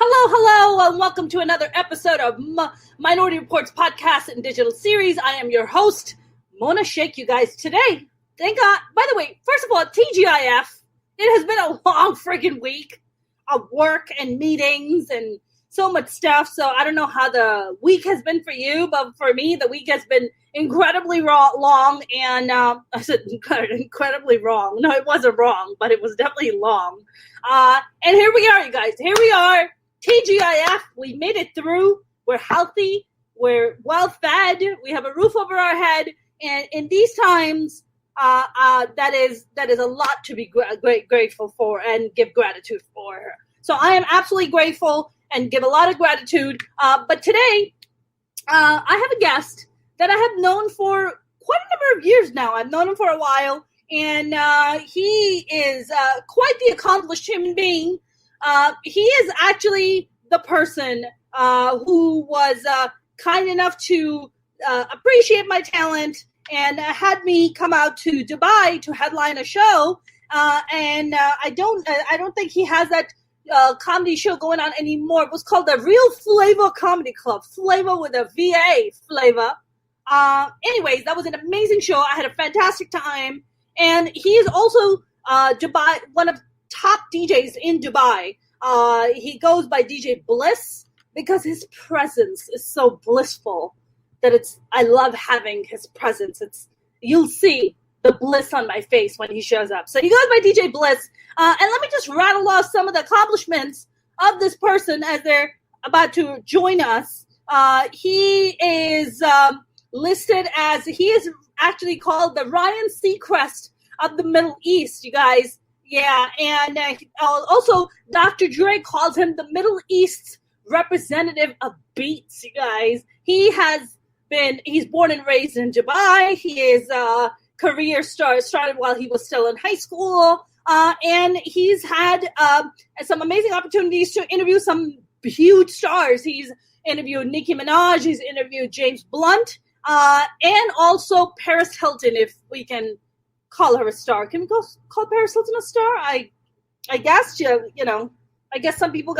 Hello, and welcome to another episode of Minority Reports podcast and digital series. I am your host, Mona Sheikh. You guys, today, thank God. By the way, first of all, TGIF. It has been a long freaking week of work and meetings and so much stuff. So I don't know how the week has been for you, but for me, the week has been incredibly long. And I said incredibly wrong. No, it wasn't wrong, but it was definitely long. And here we are, you guys. Here we are. TGIF, we made it through. We're healthy. We're well fed. We have a roof over our head. And in these times, that is a lot to be grateful for and give gratitude for. So I am absolutely grateful and give a lot of gratitude. But today, I have a guest that I have known for quite a number of years now. I've known him for a while, and he is quite the accomplished human being. He is actually the person who was kind enough to appreciate my talent and had me come out to Dubai to headline a show. And I don't think he has that comedy show going on anymore. It was called the Real Flavor Comedy Club. Flavor with a VA, flavor. Anyways, that was an amazing show. I had a fantastic time. And he is also Dubai, one of top DJs in Dubai. He goes by DJ Bliss because his presence is so blissful that I love having his presence. You'll see the bliss on my face when he shows up. So he goes by DJ Bliss. And let me just rattle off some of the accomplishments of this person as they're about to join us. He is listed as, he is actually called the Ryan Seacrest of the Middle East, you guys. Yeah, and also Dr. Dre calls him the Middle East's representative of beats, you guys. He's born and raised in Dubai. His career started while he was still in high school. And he's had some amazing opportunities to interview some huge stars. He's interviewed Nicki Minaj. He's interviewed James Blunt. And also Paris Hilton, if we can call her a star. Can we call Paris Hilton a star? I guess, I guess some people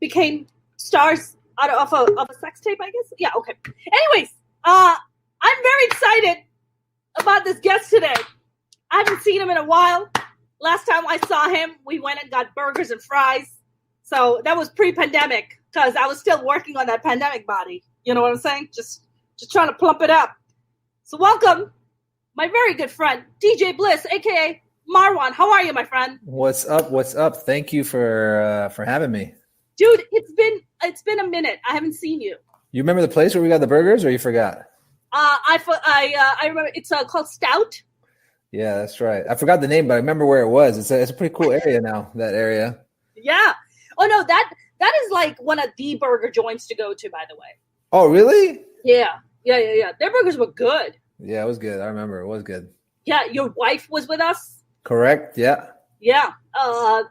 became stars out of a sex tape, I guess. Yeah, okay. Anyways, I'm very excited about this guest today. I haven't seen him in a while. Last time I saw him, we went and got burgers and fries. So that was pre-pandemic because I was still working on that pandemic body. You know what I'm saying? Just trying to plump it up. So welcome, my very good friend, DJ Bliss, a.k.a. Marwan. How are you, my friend? What's up? Thank you for having me. Dude, it's been a minute. I haven't seen you. You remember the place where we got the burgers, or you forgot? I remember. It's called Stout. Yeah, that's right. I forgot the name, but I remember where it was. It's a pretty cool area now, that area. Yeah. Oh, no, that is like one of the burger joints to go to, by the way. Oh, really? Yeah. Their burgers were good. Yeah, it was good. I remember. It was good. Yeah, your wife was with us? Correct, yeah. Yeah. I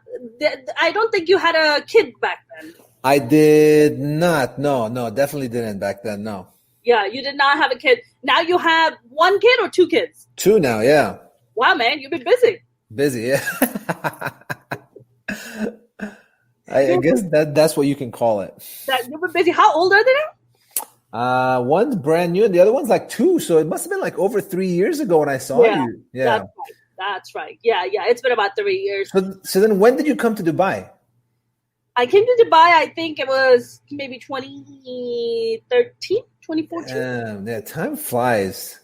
don't think you had a kid back then. I did not. No, definitely didn't back then, no. Yeah, you did not have a kid. Now you have one kid or two kids? Two now, yeah. Wow, man, you've been busy. Busy, yeah. I guess that's what you can call it. You've been busy. How old are they now? One's brand new and the other one's like 2, so it must have been like over 3 years ago when I saw you. Yeah, that's right. Yeah, it's been about 3 years. So then when did you come to Dubai? I came to Dubai, I think it was maybe 2013, 2014. Yeah, time flies.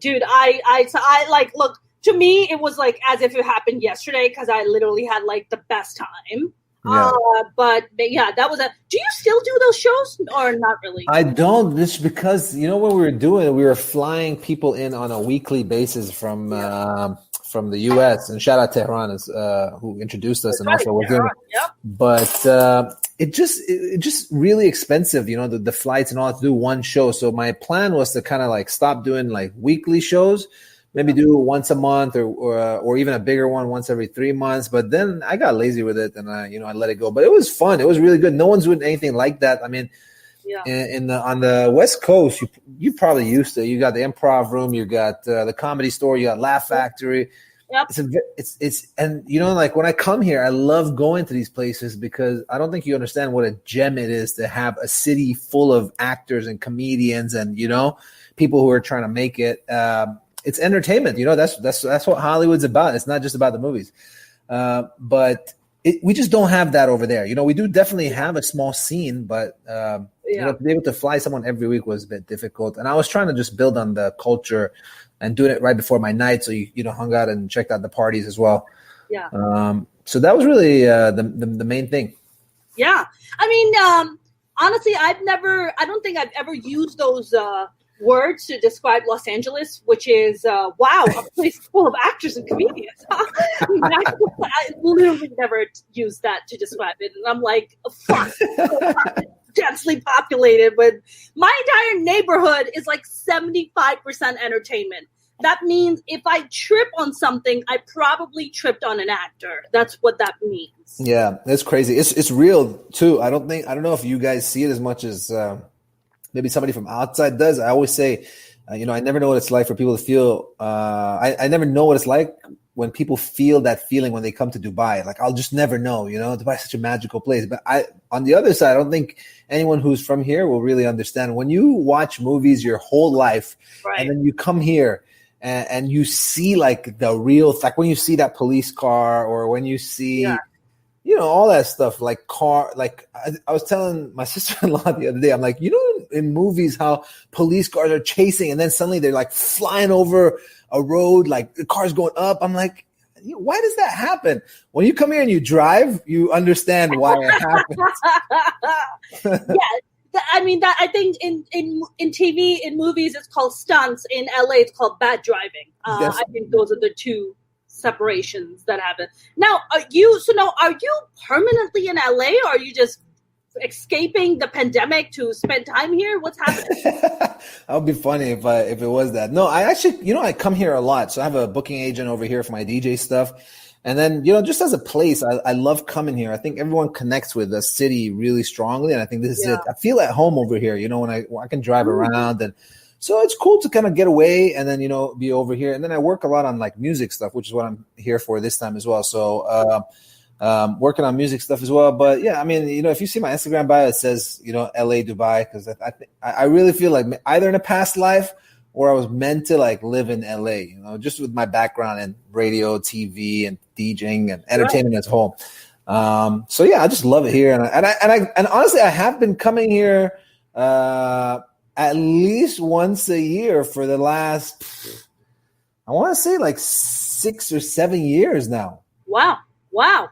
Dude, I like, look, to me, it was like as if it happened yesterday because I literally had like the best time. Yeah. But yeah, that was do you still do those shows or not really? I don't. This because what we were doing, we were flying people in on a weekly basis from the U.S. and shout out to Tehran who introduced us. That's and also we're doing. Yep. But it just really expensive, the flights and all to do one show. So my plan was to kind of like stop doing like weekly shows. Maybe do once a month or even a bigger one once every 3 months. But then I got lazy with it and I let it go. But it was fun. It was really good. No one's doing anything like that. I mean, on the West Coast, you probably used to. You got the Improv Room. You got the Comedy Store. You got Laugh Factory. Yep. It's and like when I come here, I love going to these places because I don't think you understand what a gem it is to have a city full of actors and comedians and people who are trying to make it. It's entertainment, that's what Hollywood's about. It's not just about the movies, but we just don't have that over there. We do definitely have a small scene, but to be able to fly someone every week was a bit difficult. And I was trying to just build on the culture and doing it right before my night, so you hung out and checked out the parties as well. Yeah. So that was really the main thing. Yeah, I mean, honestly, I don't think I've ever used those words to describe Los Angeles, which is wow, a place full of actors and comedians. I literally never used that to describe it, and I'm like, fuck. Densely populated, but my entire neighborhood is like 75% entertainment. That means if I trip on something, I probably tripped on an actor. That's what that means. Yeah, that's crazy. It's real too. I don't know if you guys see it as much as maybe somebody from outside does. I always say, I never know what it's like for people to feel. I never know what it's like when people feel that feeling when they come to Dubai. Like, I'll just never know, Dubai is such a magical place. But on the other side, I don't think anyone who's from here will really understand. When you watch movies your whole life, right, and then you come here and you see like the real, like when you see that police car or when you see, all that stuff, like I was telling my sister-in-law the other day, I'm like, in movies how police cars are chasing and then suddenly they're like flying over a road, like the car's going up. I'm like, why does that happen? When you come here and you drive, you understand why it happens. I think in TV, in movies, it's called stunts. In LA, it's called bad driving. I think those are the two separations that happen. Now, are you permanently in LA, or are you just escaping the pandemic to spend time here? What's happening? That would be funny if it was that. No, I actually, I come here a lot. So I have a booking agent over here for my DJ stuff. And then, just as a place, I love coming here. I think everyone connects with the city really strongly. And I think this is it. I feel at home over here, when I can drive around. And so it's cool to kind of get away and then, be over here. And then I work a lot on like music stuff, which is what I'm here for this time as well. So, working on music stuff as well. But yeah, I mean, if you see my Instagram bio, it says, LA, Dubai, because I really feel like either in a past life or I was meant to like live in LA, just with my background in radio, TV, and DJing and entertainment as a whole. So yeah, I just love it here. And honestly, I have been coming here at least once a year for the last, I want to say like 6 or 7 years now. Wow,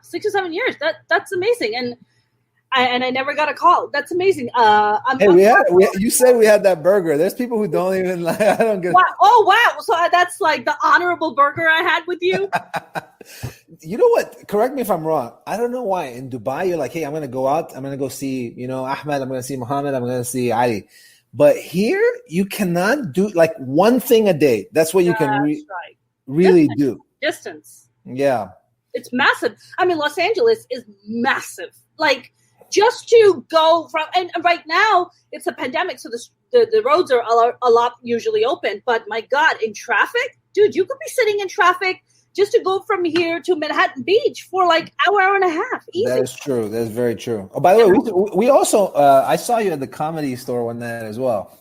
6 or 7 years. That's amazing. And I never got a call. That's amazing. You said we had that burger. There's people who don't even like. I don't get. Wow. Oh wow! So that's like the honorable burger I had with you. You know what? Correct me if I'm wrong. I don't know why in Dubai you're like, hey, I'm gonna go out. I'm gonna go see Ahmed. I'm gonna see Mohammed. I'm gonna see Ali. But here you cannot do like one thing a day. That's what you can really do. Distance. Yeah. It's massive. I mean, Los Angeles is massive. Like, just to go from, and right now it's a pandemic, so the roads are a lot usually open. But my God, in traffic, dude, you could be sitting in traffic just to go from here to Manhattan Beach for like hour and a half. Easy. That is true. That's very true. Oh, by the way, we also, I saw you at the Comedy Store one night as well.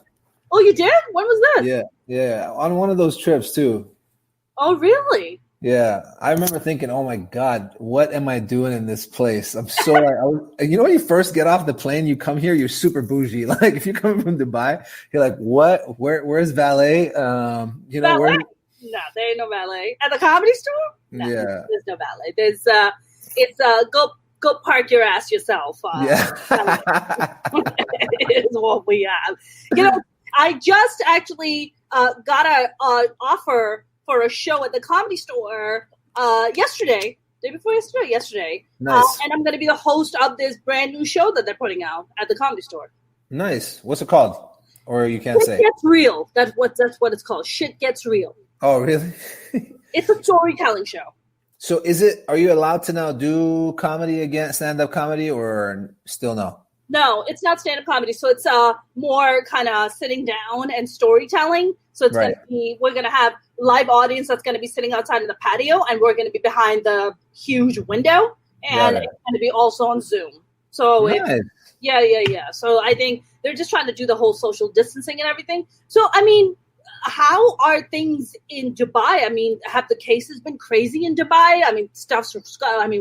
Oh, you did? When was that? Yeah. On one of those trips too. Oh, really? Yeah, I remember thinking, "Oh my God, what am I doing in this place?" I'm so when you first get off the plane, you come here, you're super bougie. Like if you're coming from Dubai, you're like, "What? Where's valet?" Valet? No, there ain't no valet at the Comedy Store. No, there's no valet. There's go park your ass yourself. Is what we have. I just actually got an offer for a show at the Comedy Store yesterday. Nice. And I'm going to be the host of this brand new show that they're putting out at the Comedy Store. Nice. What's it called? Or you can't say. Shit Gets Real. That's what it's called. Shit Gets Real. Oh, really? It's a storytelling show. So are you allowed to now do comedy again, stand-up comedy, or still no? No, it's not stand-up comedy. So it's more kind of sitting down and storytelling. So it's Right. we're gonna have live audience that's gonna be sitting outside in the patio, and we're gonna be behind the huge window, and it's gonna be also on Zoom. So Nice. yeah. So I think they're just trying to do the whole social distancing and everything. So I mean, how are things in Dubai? I mean, have the cases been crazy in Dubai? I mean,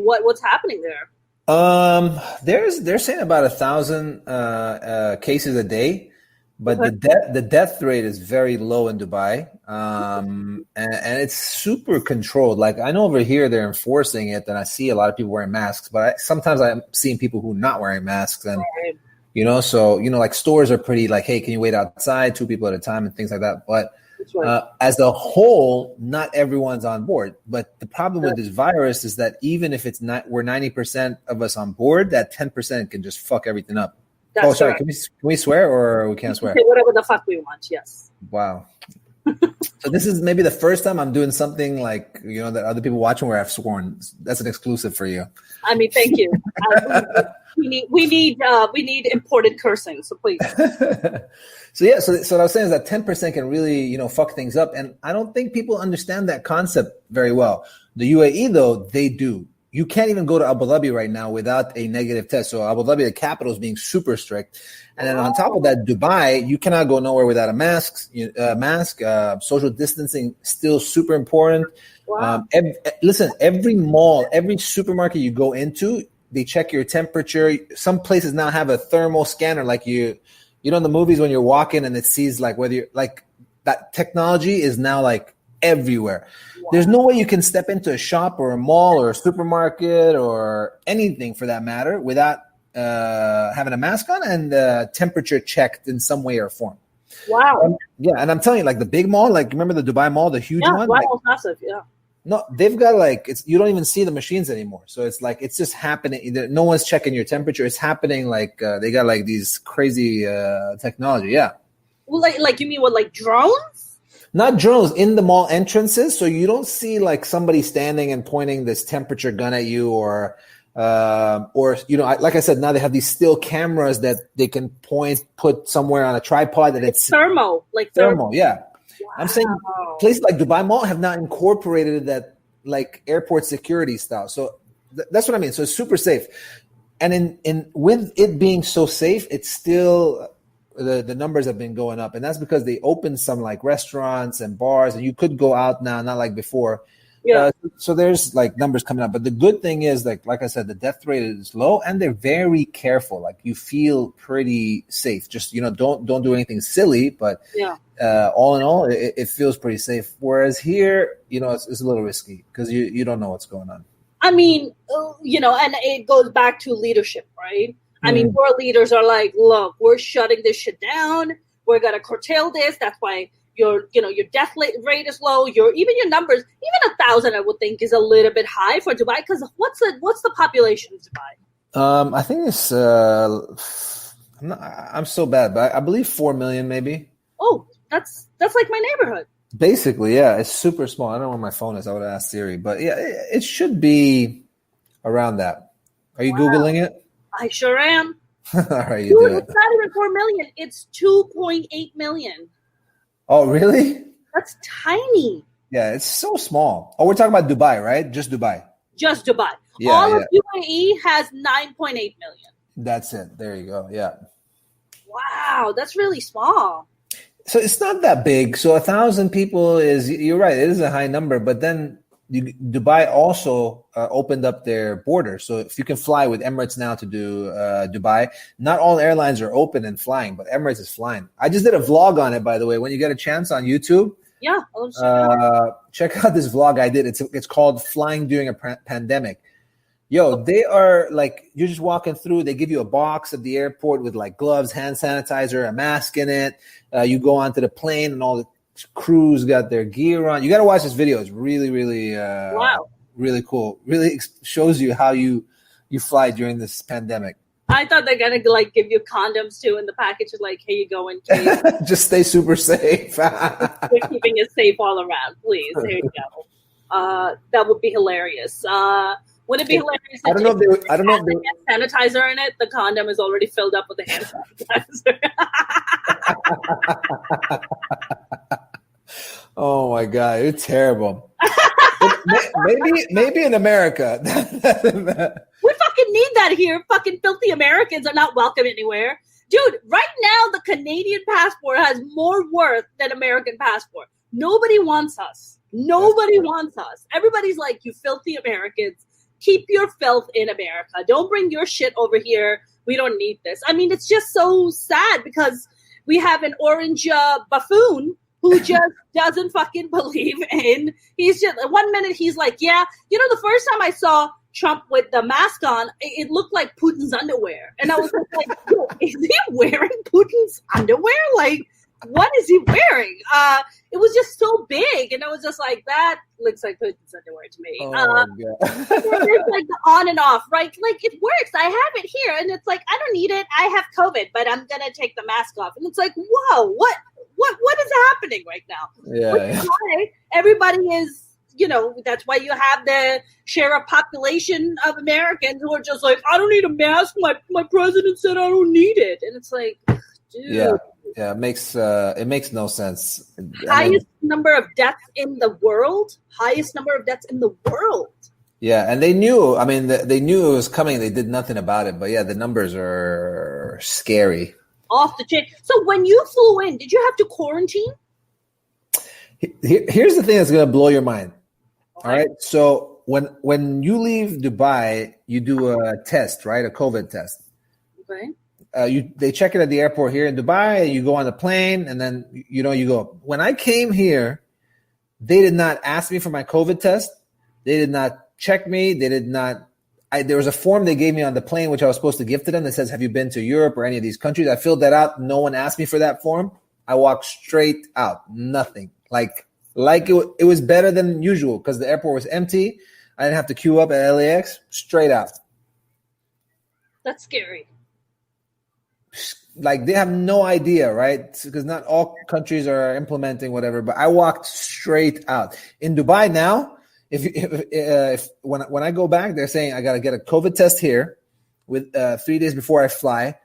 what's happening there? They're saying about 1,000 cases a day, but the death rate is very low in Dubai, and it's super controlled. Like I know over here they're enforcing it, and I see a lot of people wearing masks, but sometimes I'm seeing people who are not wearing masks, and so like stores are pretty like, hey, can you wait outside, 2 people at a time, and things like that. But as a whole, not everyone's on board. But the problem with this virus is that even if it's not, we're 90% of us on board, that 10% can just fuck everything up. That's sorry. Correct. Can we swear or we can't swear? Say whatever the fuck we want. Yes. Wow. So this is maybe the first time I'm doing something like, that other people watching where I've sworn. That's an exclusive for you. I mean, thank you. We need imported cursing. So please. So what I was saying is that 10% can really, fuck things up. And I don't think people understand that concept very well. The UAE, though, they do. You can't even go to Abu Dhabi right now without a negative test. So Abu Dhabi, the capital, is being super strict. And then on top of that, Dubai, you cannot go nowhere without a mask. Social distancing still super important. Wow. Every mall, every supermarket you go into, they check your temperature. Some places now have a thermal scanner, like in the movies when you're walking and it sees like whether you're like that technology is now like everywhere. Wow. There's no way you can step into a shop or a mall or a supermarket or anything for that matter without having a mask on and temperature checked in some way or form. Wow. And I'm telling you, like the big mall, like remember the Dubai Mall, the huge one? Yeah, wow, massive, yeah. No, they've got you don't even see the machines anymore. So it's like, it's just happening. No one's checking your temperature. It's happening like they got like these crazy technology. Yeah. Well, like you mean what, like drones? Not drones in the mall entrances. So you don't see like somebody standing and pointing this temperature gun at you or like I said, now they have these still cameras that they can put somewhere on a tripod that it's thermal. Yeah. Wow. I'm saying places like Dubai Mall have not incorporated that like airport security style. So that's what I mean. So it's super safe. And with it being so safe, it's still the numbers have been going up. And that's because they opened some like restaurants and bars and you could go out now, not like before. Yeah. So there's like numbers coming up. But the good thing is like I said, the death rate is low and they're very careful. Like you feel pretty safe. Just, don't do anything silly, but all in all, it feels pretty safe. Whereas here, it's a little risky because you don't know what's going on. I mean, and it goes back to leadership, right? I mean, world leaders are like, look, we're shutting this shit down. We're going to curtail this. That's why your death rate is low. Your numbers, even 1,000, I would think, is a little bit high for Dubai. Because what's the population of Dubai? I think it's I'm so bad, but I believe 4 million, maybe. Oh, that's like my neighborhood. Basically, yeah, it's super small. I don't know where my phone is. I would have asked Siri, but yeah, it should be around that. Are you Googling it? I sure am. All right, Dude, it's not even 4 million. It's 2.8 million. Oh, really? That's tiny. Yeah, it's so small. Oh, we're talking about Dubai, right? Just Dubai. Just Dubai. Yeah, All of UAE has 9.8 million. That's it. There you go. Yeah. Wow, that's really small. So it's not that big. So 1,000 people you're right, it is a high number, but then Dubai also opened up their border. So if you can fly with Emirates now to do Dubai, not all airlines are open and flying, but Emirates is flying. I just did a vlog on it, by the way. When you get a chance on YouTube, check out this vlog I did. It's called Flying During a Pandemic. Yo, they are like, you're just walking through. They give you a box at the airport with like gloves, hand sanitizer, a mask in it. You go onto the plane and all the crews got their gear on. You got to watch this video. It's really, really, really cool. Really shows you how you fly during this pandemic. I thought they're going to like give you condoms too in the package. Like, here you go in case. Just stay super safe. We're keeping it safe all around. Please. There you go. That would be hilarious. Would it be hilarious? I don't know if they. I don't know if they. Hand sanitizer in it. The condom is already filled up with the hand sanitizer. Oh my God, you're terrible. maybe in America. We fucking need that here. Fucking filthy Americans are not welcome anywhere. Dude, right now the Canadian passport has more worth than American passport. Nobody wants us. Nobody wants us. Everybody's like, you filthy Americans, keep your filth in America. Don't bring your shit over here. We don't need this. I mean, it's just so sad because we have an orange buffoon who just doesn't fucking believe in. He's just, 1 minute he's like, yeah, you know, the first time I saw Trump with the mask on, it looked like Putin's underwear. And I was like, yo, is he wearing Putin's underwear? Like, what is he wearing? It was just so big. And I was just like, that looks like Putin's underwear to me. It's like the on and off, right? Like, it works. I have it here. And it's like, I don't need it. I have COVID, but I'm going to take the mask off. And it's like, whoa, what is happening right now? Yeah. Why everybody is, you know, that's why you have the share of population of Americans who are just like, I don't need a mask. My president said I don't need it. And it's like, dude. Yeah, it makes no sense. Highest number of deaths in the world. Yeah, and they knew. I mean, they knew it was coming. They did nothing about it. But yeah, the numbers are scary. Off the chain. So when you flew in, did you have to quarantine? Here's the thing that's going to blow your mind. All right. So when you leave Dubai, you do a test, right? A COVID test. Okay. They check it at the airport here in Dubai, and you go on the plane, and then you go. When I came here, they did not ask me for my COVID test. They did not check me. They did not. There was a form they gave me on the plane, which I was supposed to give to them, that says, have you been to Europe or any of these countries? I filled that out. No one asked me for that form. I walked straight out. Nothing. Like it was better than usual because the airport was empty. I didn't have to queue up at LAX. Straight out. That's scary. Like, they have no idea, right? Because not all countries are implementing whatever, but I walked straight out. In Dubai now, if when I go back, they're saying I got to get a COVID test here with 3 days before I fly.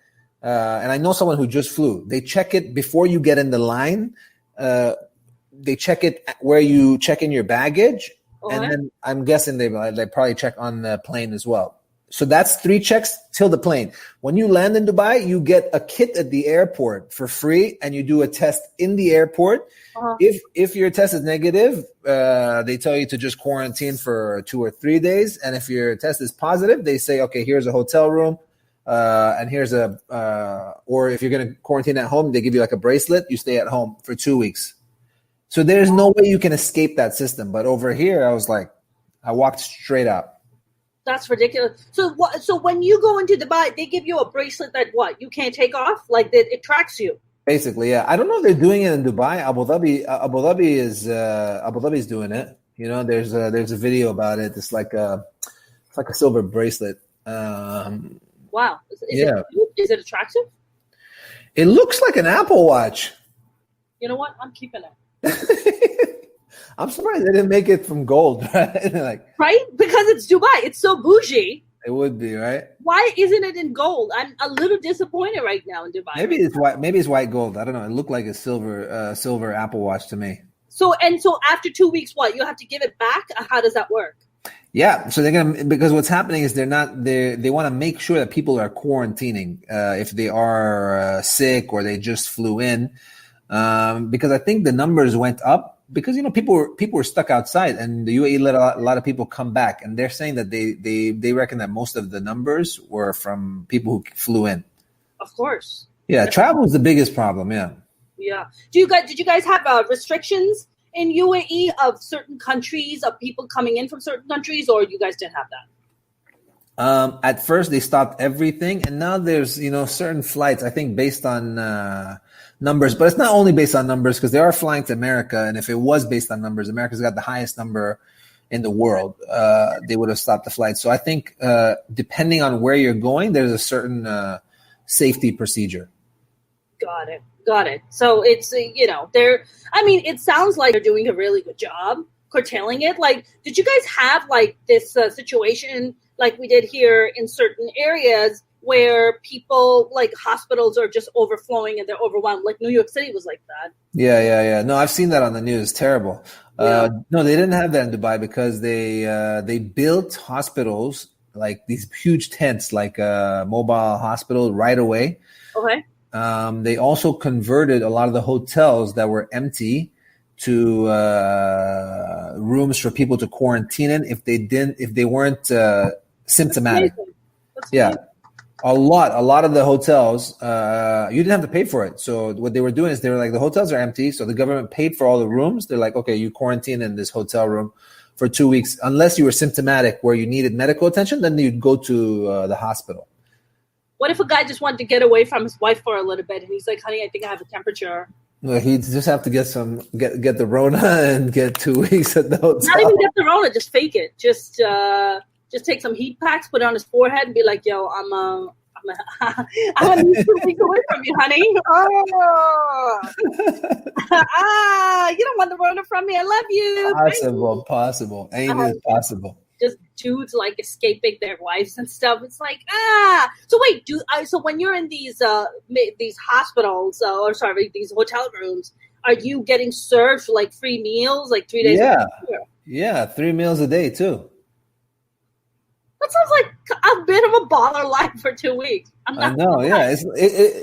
And I know someone who just flew. They check it before you get in the line. They check it where you check in your baggage. And then I'm guessing they probably check on the plane as well. So that's 3 checks till the plane. When you land in Dubai, you get a kit at the airport for free, and you do a test in the airport. If your test is negative, they tell you to just quarantine for 2 or 3 days. And if your test is positive, they say, okay, here's a hotel room, and here's or if you're going to quarantine at home, they give you like a bracelet. You stay at home for 2 weeks. So there's no way you can escape that system. But over here, I walked straight out. That's ridiculous. So when you go into Dubai, they give you a bracelet that you can't take off? Like it tracks you. Basically, yeah. I don't know if they're doing it in Dubai. Abu Dhabi is doing it. You know, there's a video about it. It's like a silver bracelet. Wow. Is it attractive? It looks like an Apple Watch. You know what? I'm keeping it. I'm surprised they didn't make it from gold, right? Right? Because it's Dubai. It's so bougie. It would be, right? Why isn't it in gold? I'm a little disappointed right now in Dubai. Maybe it's white. Maybe it's white gold. I don't know. It looked like a silver Apple Watch to me. So after 2 weeks, you have to give it back? How does that work? Yeah, so because what's happening is they want to make sure that people are quarantining if they are sick or they just flew in, because I think the numbers went up because people were stuck outside, and the UAE let a lot of people come back, and they're saying that they reckon that most of the numbers were from people who flew in. Of course. Yeah, travel is the biggest problem. Yeah. Yeah. Did you guys have restrictions in UAE of certain countries, of people coming in from certain countries, or you guys didn't have that? At first, they stopped everything, and now there's certain flights. I think based on numbers, but it's not only based on numbers because they are flying to America. And if it was based on numbers, America's got the highest number in the world. They would have stopped the flight. So I think depending on where you're going, there's a certain safety procedure. Got it. So it's it sounds like they're doing a really good job. curtailing it? Like, did you guys have like this situation like we did here in certain areas where people, like hospitals are just overflowing and they're overwhelmed? Like New York City was like that. Yeah. No, I've seen that on the news. Terrible. Yeah. No, they didn't have that in Dubai because they built hospitals, like these huge tents, like a mobile hospital right away. Okay. They also converted a lot of the hotels that were empty to rooms for people to quarantine in if they weren't symptomatic. That's yeah. amazing. A lot of the hotels, you didn't have to pay for it. So what they were doing is they were like, the hotels are empty. So the government paid for all the rooms. They're like, okay, you quarantine in this hotel room for 2 weeks. Unless you were symptomatic where you needed medical attention, then you'd go to the hospital. What if a guy just wanted to get away from his wife for a little bit and he's like, honey, I think I have a temperature? Well, he'd just have to get the Rona and get 2 weeks at the hotel. Not even get the Rona, just fake it. Just take some heat packs, put it on his forehead, and be like, "Yo, I'm gonna need 2 weeks away from you, honey." Oh. You don't want the Rona from me. I love you. Possible. Anything is possible. Just dudes like escaping their wives and stuff. It's like So wait, so when you're in these hospitals these hotel rooms, are you getting served like free meals like 3 days? Yeah, 3 meals a day too. That sounds like a bit of a baller life for 2 weeks. I know, yeah.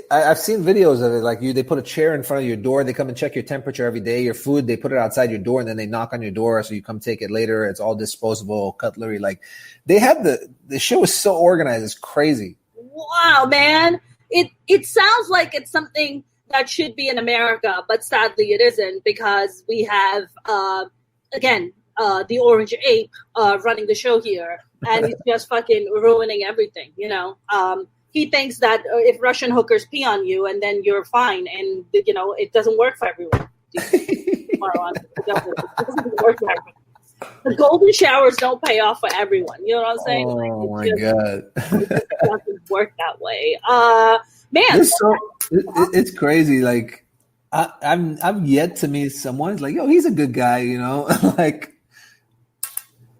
I've seen videos of it. Like they put a chair in front of your door. They come and check your temperature every day. Your food, they put it outside your door, and then they knock on your door, so you come take it later. It's all disposable cutlery. Like they have the show is so organized. It's crazy. Wow, man! It sounds like it's something that should be in America, but sadly it isn't because we have the orange ape running the show here. And he's just fucking ruining everything, you know. He thinks that if Russian hookers pee on you, and then you're fine, and you know it doesn't work for everyone. Marwan, it doesn't work for everyone. The golden showers don't pay off for everyone. You know what I'm saying? Oh my god, it doesn't work that way. Man, it's crazy. Like I'm yet to meet someone who's like, yo, he's a good guy, you know, like.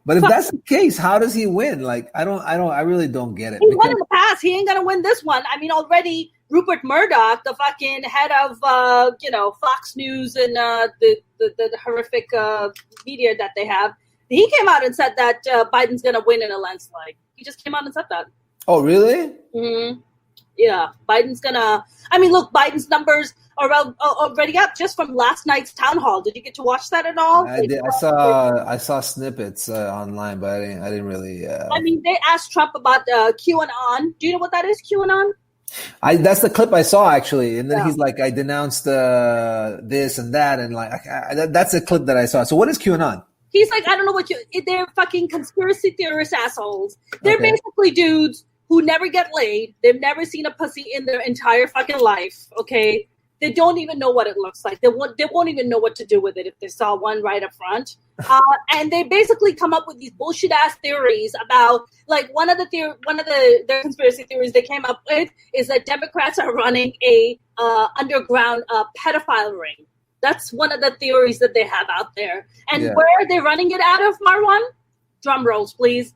But if that's the case, how does he win? Like, I really don't get it. He won in the past. He ain't gonna win this one. I mean, already Rupert Murdoch, the fucking head of Fox News and the horrific media that they have, he came out and said that Biden's gonna win in a landslide. He just came out and said that. Oh, really? Mm-hmm. Yeah, Biden's gonna. I mean, look, Biden's numbers are already up just from last night's town hall. Did you get to watch that at all? I did. I saw snippets online, but I didn't really. I mean, they asked Trump about QAnon. Do you know what that is, QAnon? That's the clip I saw actually, and then he's like, "I denounced this and that," and like that's a clip that I saw. So, what is QAnon? He's like, I don't know what they're fucking conspiracy theorist assholes. They're basically dudes who never get laid. They've never seen a pussy in their entire fucking life. Okay. They don't even know what it looks like. They won't even know what to do with it if they saw one right up front. And they basically come up with these bullshit ass theories about, like, one of the conspiracy theories they came up with is that Democrats are running a underground pedophile ring. That's one of the theories that they have out there. And where are they running it out of, Marwan? Drum rolls, please.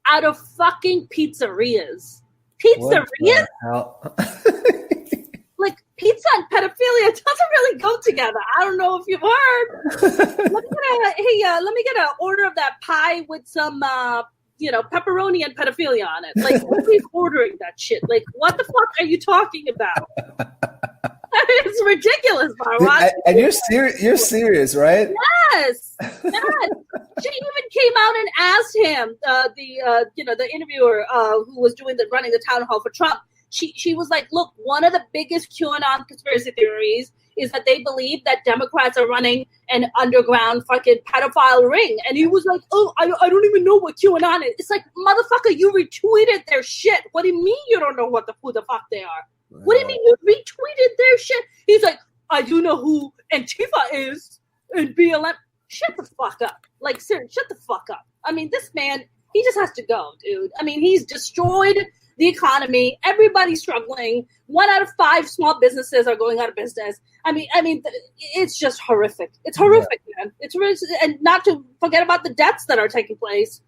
Out of fucking pizzerias. Pizzerias? Like, pizza and pedophilia doesn't really go together. I don't know if you've heard. Let me get an order of that pie with some, pepperoni and pedophilia on it. Like, nobody's ordering that shit. Like, what the fuck are you talking about? It's ridiculous, Marwan. And you're serious, right? Yes. She even came out and asked him, the interviewer who was running the town hall for Trump. She was like, look, one of the biggest QAnon conspiracy theories is that they believe that Democrats are running an underground fucking pedophile ring. And he was like, oh, I don't even know what QAnon is. It's like, motherfucker, you retweeted their shit. What do you mean you don't know who the fuck they are? What do you mean you retweeted their shit? He's like, I do know who Antifa is and BLM. Shut the fuck up. Like, seriously, shut the fuck up. I mean, this man, he just has to go, dude. I mean, he's destroyed the economy. Everybody's struggling. 1 out of 5 small businesses are going out of business. I mean, it's just horrific. It's horrific, man. It's and not to forget about the deaths that are taking place.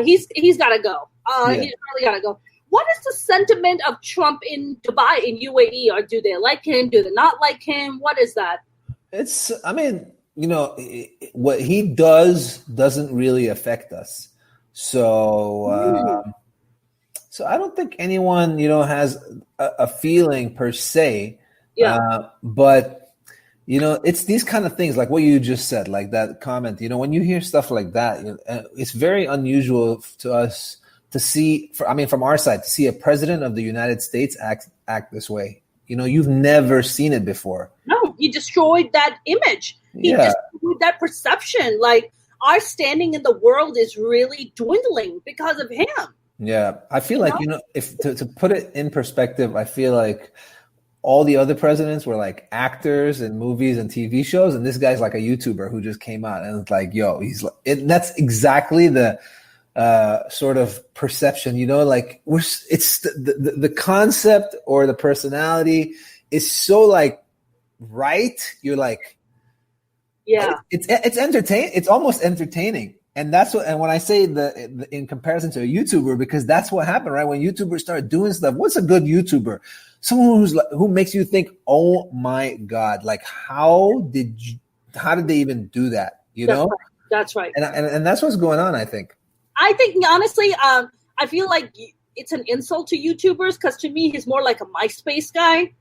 He's got to go. He's really got to go. What is the sentiment of Trump in Dubai, in UAE? Or do they like him? Do they not like him? What is that? It's, I mean, what he does doesn't really affect us. So, so I don't think anyone, has a feeling per se. Yeah. But, it's these kind of things like what you just said, like that comment, when you hear stuff like that, it's very unusual to us to see, from our side, to see a president of the United States act this way. You've never seen it before. No, he destroyed that image. He destroyed that perception. Like, our standing in the world is really dwindling because of him. Yeah, I feel like, if to put it in perspective, I feel like all the other presidents were like actors in movies and TV shows, and this guy's like a YouTuber who just came out and it's like, yo, that's exactly the sort of perception, like it's the concept or the personality is so like right. You're like, it's entertaining. It's almost entertaining. And that's what, and when I say the in comparison to a YouTuber, because that's what happened, right? When YouTubers start doing stuff, what's a good YouTuber? Someone who makes you think, oh my God, like how did they even do that? That's right. And that's what's going on, I think. I think, honestly, I feel like it's an insult to YouTubers because to me, he's more like a MySpace guy.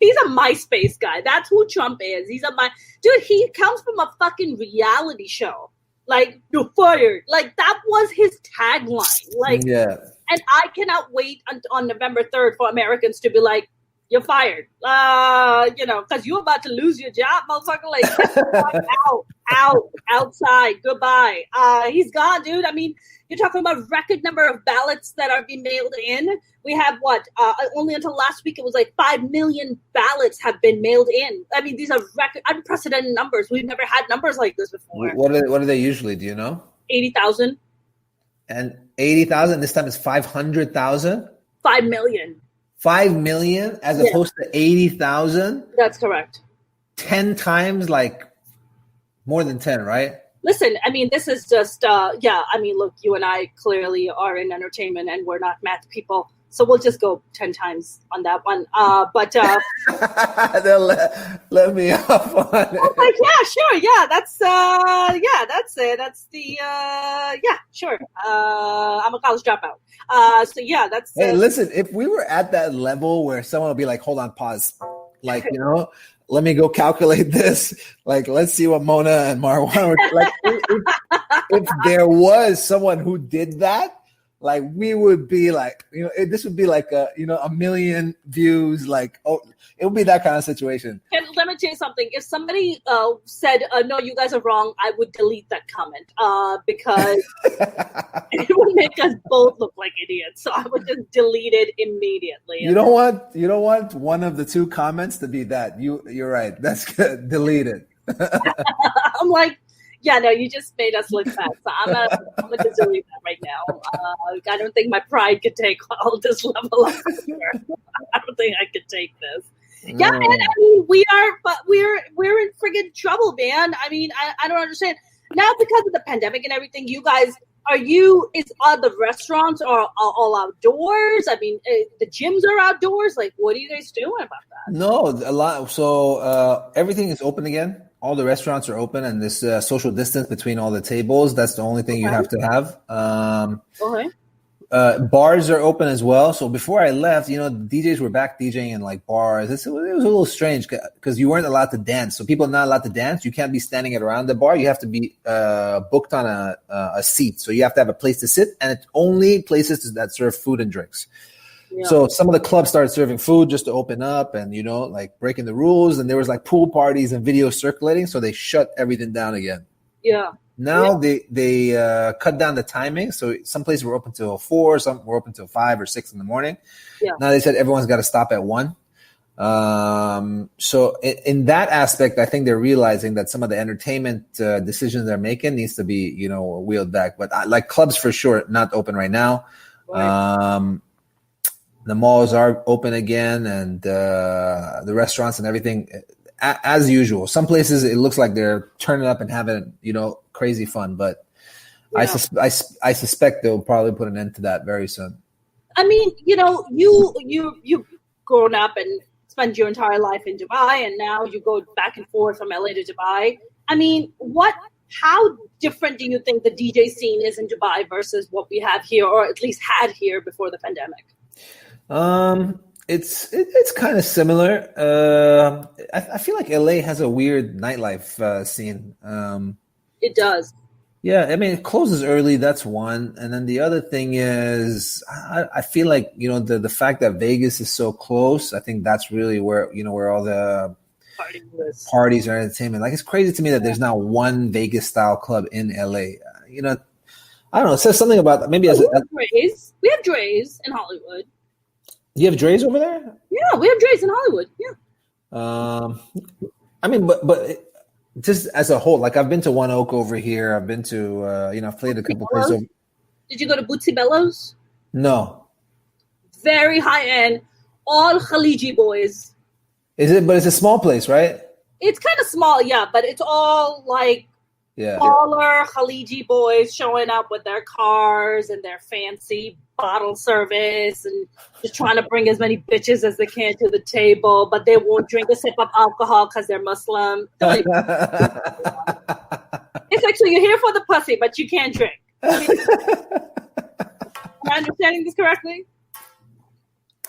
He's a MySpace guy. That's who Trump is. Dude, he comes from a fucking reality show. Like, you're fired. Like, that was his tagline. Like, and I cannot wait on November 3rd for Americans to be like, you're fired. Because you're about to lose your job, motherfucker. Like, outside, goodbye. He's gone, dude. I mean, you're talking about record number of ballots that are being mailed in. We have only until last week, it was like 5 million ballots have been mailed in. I mean, these are unprecedented numbers. We've never had numbers like this before. What are they usually? Do you know? 80,000. And 80,000, this time it's 500,000? 5 million. 5 million as opposed to 80,000? That's correct. 10 times, like more than 10, right? Listen, I mean, this is just, I mean, look, you and I clearly are in entertainment and we're not math people. So we'll just go 10 times on that one. They'll let me off on it. I'm like, yeah, sure. Yeah, that's it. That's the, sure. I'm a college dropout. So yeah, that's. Hey, listen, if we were at that level where someone would be like, hold on, pause. Like, let me go calculate this. Like, let's see what Mona and Marwan were like. If there was someone who did that, like we would be like, this would be like a million views. Like, oh, it would be that kind of situation. And let me tell you something. If somebody said, no, you guys are wrong, I would delete that comment because it would make us both look like idiots. So I would just delete it immediately. You don't want one of the two comments to be that. You're right. That's good. Delete it. I'm like, yeah, no, you just made us look bad. So I'm gonna just delete that right now. I don't think my pride could take all this level of fear. I don't think I could take this. No. Yeah, man. I mean, we're in friggin' trouble, man. I mean, I don't understand now because of the pandemic and everything. You guys, are the restaurants are all outdoors? I mean, the gyms are outdoors. Like, what are you guys doing about that? No, a lot. So everything is open again. All the restaurants are open, and this social distance between all the tables, that's the only thing you have to have. Bars are open as well. So before I left, DJs were back DJing in like bars. It was a little strange because you weren't allowed to dance. So people are not allowed to dance. You can't be standing around the bar. You have to be booked on a seat. So you have to have a place to sit, and it's only places that serve food and drinks. Yeah. So some of the clubs started serving food just to open up and, like breaking the rules. And there was like pool parties and videos circulating. So they shut everything down again. Yeah. Now they cut down the timing. So some places were open till 4, some were open till 5 or 6 in the morning. Yeah. Now they said everyone's got to stop at 1. So in that aspect, I think they're realizing that some of the entertainment decisions they're making needs to be, wheeled back. But like clubs for sure, not open right now. Right. The malls are open again, and the restaurants and everything as usual. Some places it looks like they're turning up and having, crazy fun. But I suspect they'll probably put an end to that very soon. I mean, you've grown up and spent your entire life in Dubai, and now you go back and forth from LA to Dubai. I mean, how different do you think the DJ scene is in Dubai versus what we have here, or at least had here before the pandemic? It's kind of similar. I feel like LA has a weird nightlife scene. It does. Yeah, I mean, it closes early. That's one, and then the other thing is, I feel like the fact that Vegas is so close. I think that's really where all the parties are entertainment. Like, it's crazy to me that there's not one Vegas style club in LA. I don't know. It says something about maybe as Dre's. We have Dre's in Hollywood. You have Dre's over there? Yeah, we have Dre's in Hollywood. Yeah. I mean, but just as a whole, like, I've been to One Oak over here. I've been to, I've played a couple places over. Did you go to Bootsy Bellows? No. Very high end, all Khaliji boys. Is it? But it's a small place, right? It's kind of small, yeah, but it's all like smaller Khaliji boys showing up with their cars and their fancy bottle service and just trying to bring as many bitches as they can to the table, but they won't drink a sip of alcohol because they're Muslim. It's like, so you're here for the pussy, but you can't drink. Am I understanding this correctly?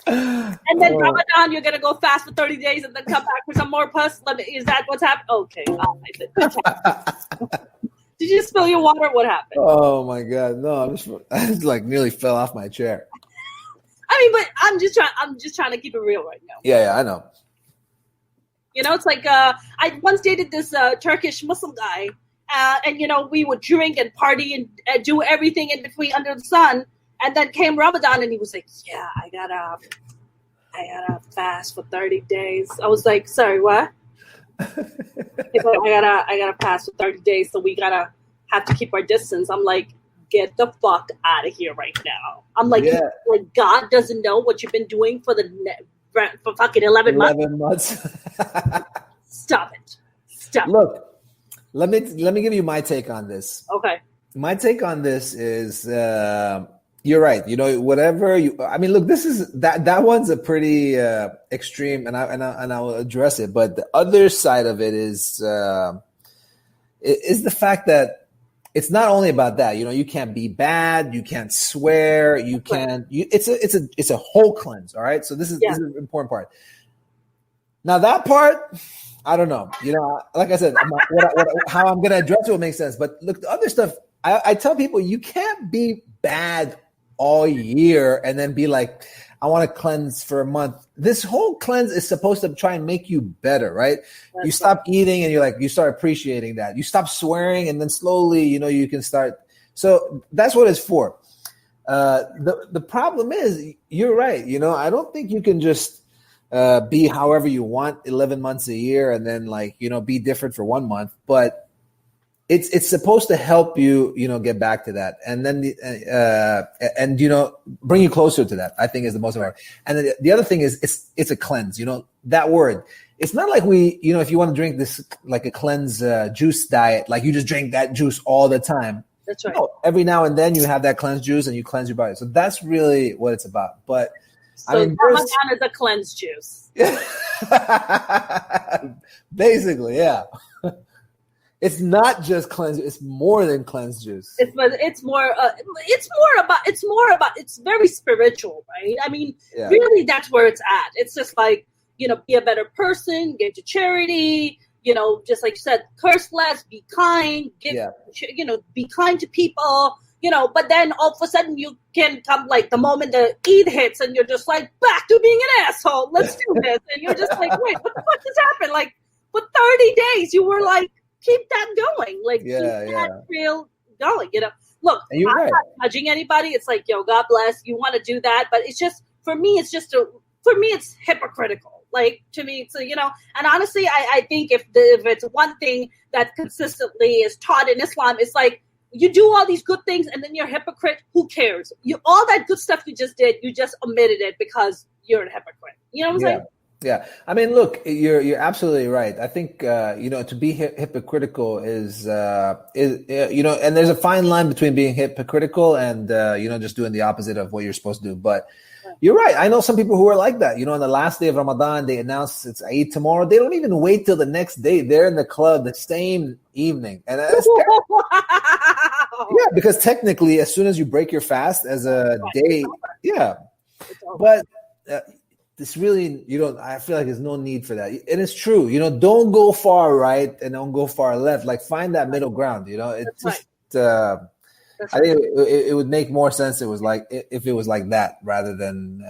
And then Ramadan, you're going to go fast for 30 days and then come back for some more puss? Is that what's happening? Okay. Did you spill your water? What happened? Oh my God! No, I just like nearly fell off my chair. I mean, but I'm just trying to keep it real right now. Yeah, I know. It's like I once dated this Turkish Muslim guy, and we would drink and party and do everything in between under the sun. And then came Ramadan, and he was like, "Yeah, I gotta fast for 30 days." I was like, "Sorry, what?" He's like, I gotta pass for 30 days, so we have to keep our distance. I'm like, get the fuck out of here right now. I'm like, like God doesn't know what you've been doing for fucking 11 months. Stop it. Stop. Look, let me give you my take on this. Okay. My take on this is, you're right. Whatever I mean, look, this is that one's a pretty extreme, and I will address it. But the other side of it is the fact that it's not only about that. You can't be bad, you can't swear, you can't. It's a whole cleanse. All right. So this is an important part. Now that part, I don't know. Like I said, how I'm going to address it will make sense. But look, the other stuff, I tell people, you can't be bad all year and then be like, I want to cleanse for a month. This whole cleanse is supposed to try and make you better, right? You stop eating and you start appreciating that. You stop swearing and then slowly, you can start. So that's what it's for. The problem is, you're right. I don't think you can just be however you want 11 months a year and then be different for 1 month. But it's supposed to help you, get back to that, and then bring you closer to that. I think is the most important. And then the other thing is it's a cleanse. That word. It's not like we, if you want to drink this like a cleanse juice diet, like you just drink that juice all the time. That's right. No, every now and then you have that cleanse juice and you cleanse your body. So that's really what it's about. But so Ramadan is a cleanse juice. Basically, yeah. It's not just cleanse. It's more than cleanse juice. It's very spiritual, right? I mean, really, that's where it's at. It's just like, be a better person, give to charity, just like you said, curse less, be kind, be kind to people, but then all of a sudden you can come like the moment the Eid hits and you're just like, back to being an asshole. Let's do this. And you're just like, wait, what the fuck just happened? Like for 30 days, you were like, keep that going. Like, keep that real going, Look, I'm not judging anybody. It's like, yo, God bless. You want to do that. But it's just, for me, it's hypocritical. Like, to me, so, and honestly, I think if it's one thing that consistently is taught in Islam, it's like, you do all these good things and then you're a hypocrite. Who cares? All that good stuff you just did, you just omitted it because you're a hypocrite. You know what I'm saying? Yeah. I mean, look, you're absolutely right. I think, to be hypocritical is, and there's a fine line between being hypocritical and, just doing the opposite of what you're supposed to do. But you're right. I know some people who are like that. On the last day of Ramadan, they announce it's Eid tomorrow. They don't even wait till the next day. They're in the club the same evening. And that's because technically, as soon as you break your fast as a day, but this really, I feel like there's no need for that. And it's true, don't go far right and don't go far left. Like, find that middle ground, it's just, I think it would make more sense. It was like, if it was like that rather than,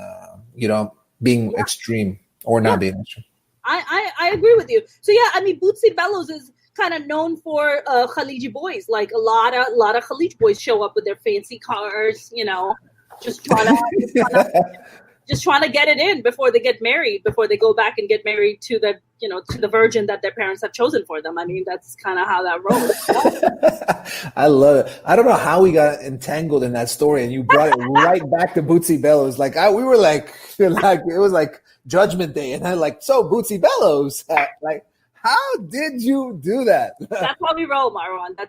being extreme or not being extreme. I agree with you. So I mean, Bootsy Bellows is kind of known for Khaliji boys. Like, a lot of Khalij boys show up with their fancy cars, just trying to get it in before they get married, before they go back and get married to the, to the virgin that their parents have chosen for them. I mean, that's kind of how that rolls. I love it. I don't know how we got entangled in that story, and you brought it right back to Bootsy Bellows. Like, we were like, it was like Judgment Day, and I'm like, so Bootsy Bellows, like, how did you do that? That's how we roll, Marwan. That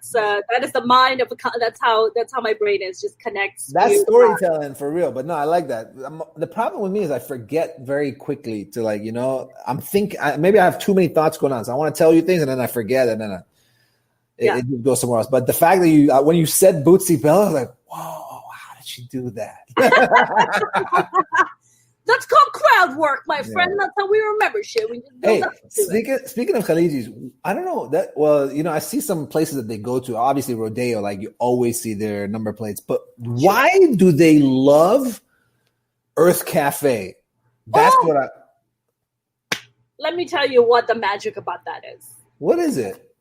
is the mind of that's how my brain is, just connects. That's storytelling for real. But no, I like that. The problem with me is I forget very quickly to, like, maybe I have too many thoughts going on. So I want to tell you things and then I forget and then it goes somewhere else. But the fact that when you said Bootsy Bellows, I was like, whoa, how did she do that? That's called crowd work, my friend. That's how we remember shit. Speaking of Khalijis, I don't know that. Well, I see some places that they go to. Obviously, Rodeo, like, you always see their number plates. But why do they love Earth Cafe? That's Let me tell you what the magic about that is. What is it?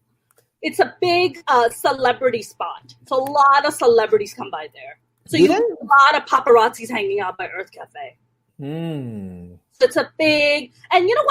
It's a big celebrity spot. So a lot of celebrities come by there. So you have a lot of paparazzis hanging out by Earth Cafe. So it's a big, and you know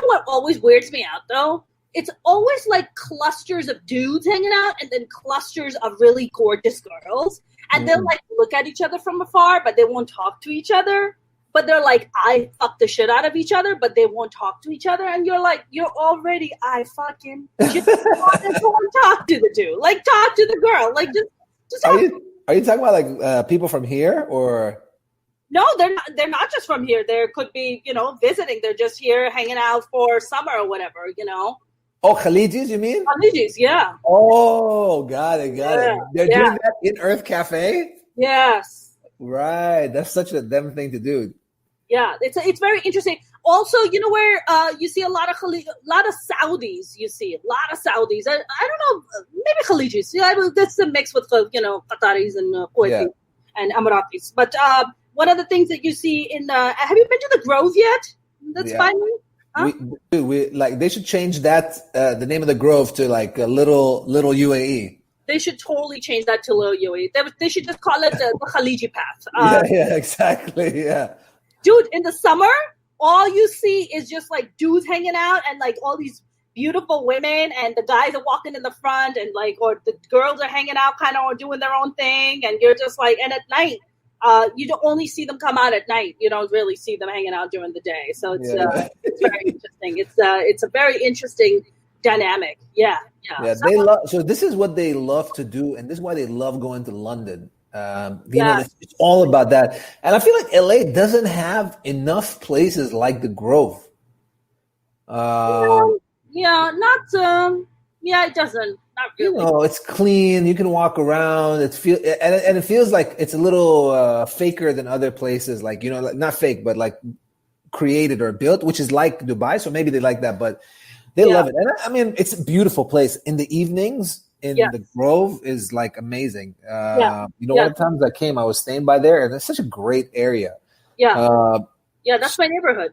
what always weirds me out though? It's always like clusters of dudes hanging out and then clusters of really gorgeous girls. And they'll like look at each other from afar, but they won't talk to each other. But they're like, I fuck the shit out of each other, but they won't talk to each other. And you're like, you're already, I fucking just want to talk to the dude. Like, talk to the girl. Like, just are you talking about like people from here or? No, they're not just from here. There could be, visiting. They're just here hanging out for summer or whatever, Oh, Khalijis, you mean? Khalijis, yeah. Oh, got it. They're doing that in Earth Cafe? Yes. Right. That's such a them thing to do. Yeah, it's very interesting. Also, where you see a lot of Saudis. You see a lot of Saudis. I don't know, maybe Khalijis. Yeah, that's a mix with Qataris and Kuwaitis and Emiratis. But one of the things that you see in have you been to the Grove yet? That's fine. Huh? We like, they should change that the name of the Grove to like a little UAE. They should totally change that to little UAE. They should just call it the Khaliji path. Exactly. Yeah. Dude, in the summer, all you see is just like dudes hanging out and like all these beautiful women, and the guys are walking in the front, and like, or the girls are hanging out kind of or doing their own thing, and you're just like, and at night, you don't only see them come out at night. You don't really see them hanging out during the day. So it's very interesting. It's a very interesting dynamic. Yeah. They love. So this is what they love to do, and this is why they love going to London. It's all about that. And I feel like LA doesn't have enough places like the Grove. It doesn't. Not really. It's clean. You can walk around. It feels like it's a little faker than other places. Like, like, not fake, but like created or built, which is like Dubai. So maybe they like that, but they love it. And I mean, it's a beautiful place. In the evenings, the Grove is like amazing. One of the times I came, I was staying by there, and it's such a great area. That's my neighborhood.